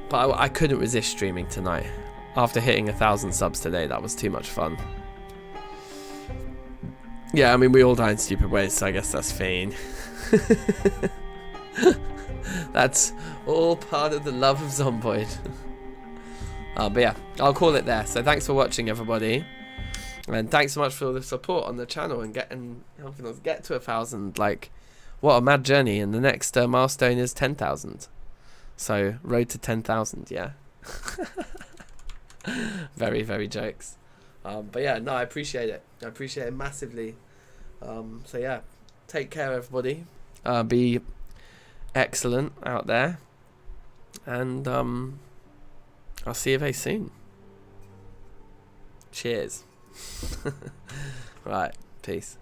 But I couldn't resist streaming tonight. After hitting 1,000 subs today, that was too much fun. Yeah, I mean, we all die in stupid ways, so I guess that's fine. That's all part of the love of Zomboid. But yeah, I'll call it there. So thanks for watching, everybody. And thanks so much for the support on the channel and helping us get to 1,000. Like, what a mad journey. And the next milestone is 10,000. So, road to 10,000, yeah. Very, very jokes. But yeah, no, I appreciate it. I appreciate it massively. So yeah, take care, everybody. Be excellent out there. And I'll see you very soon. Cheers. Right, peace.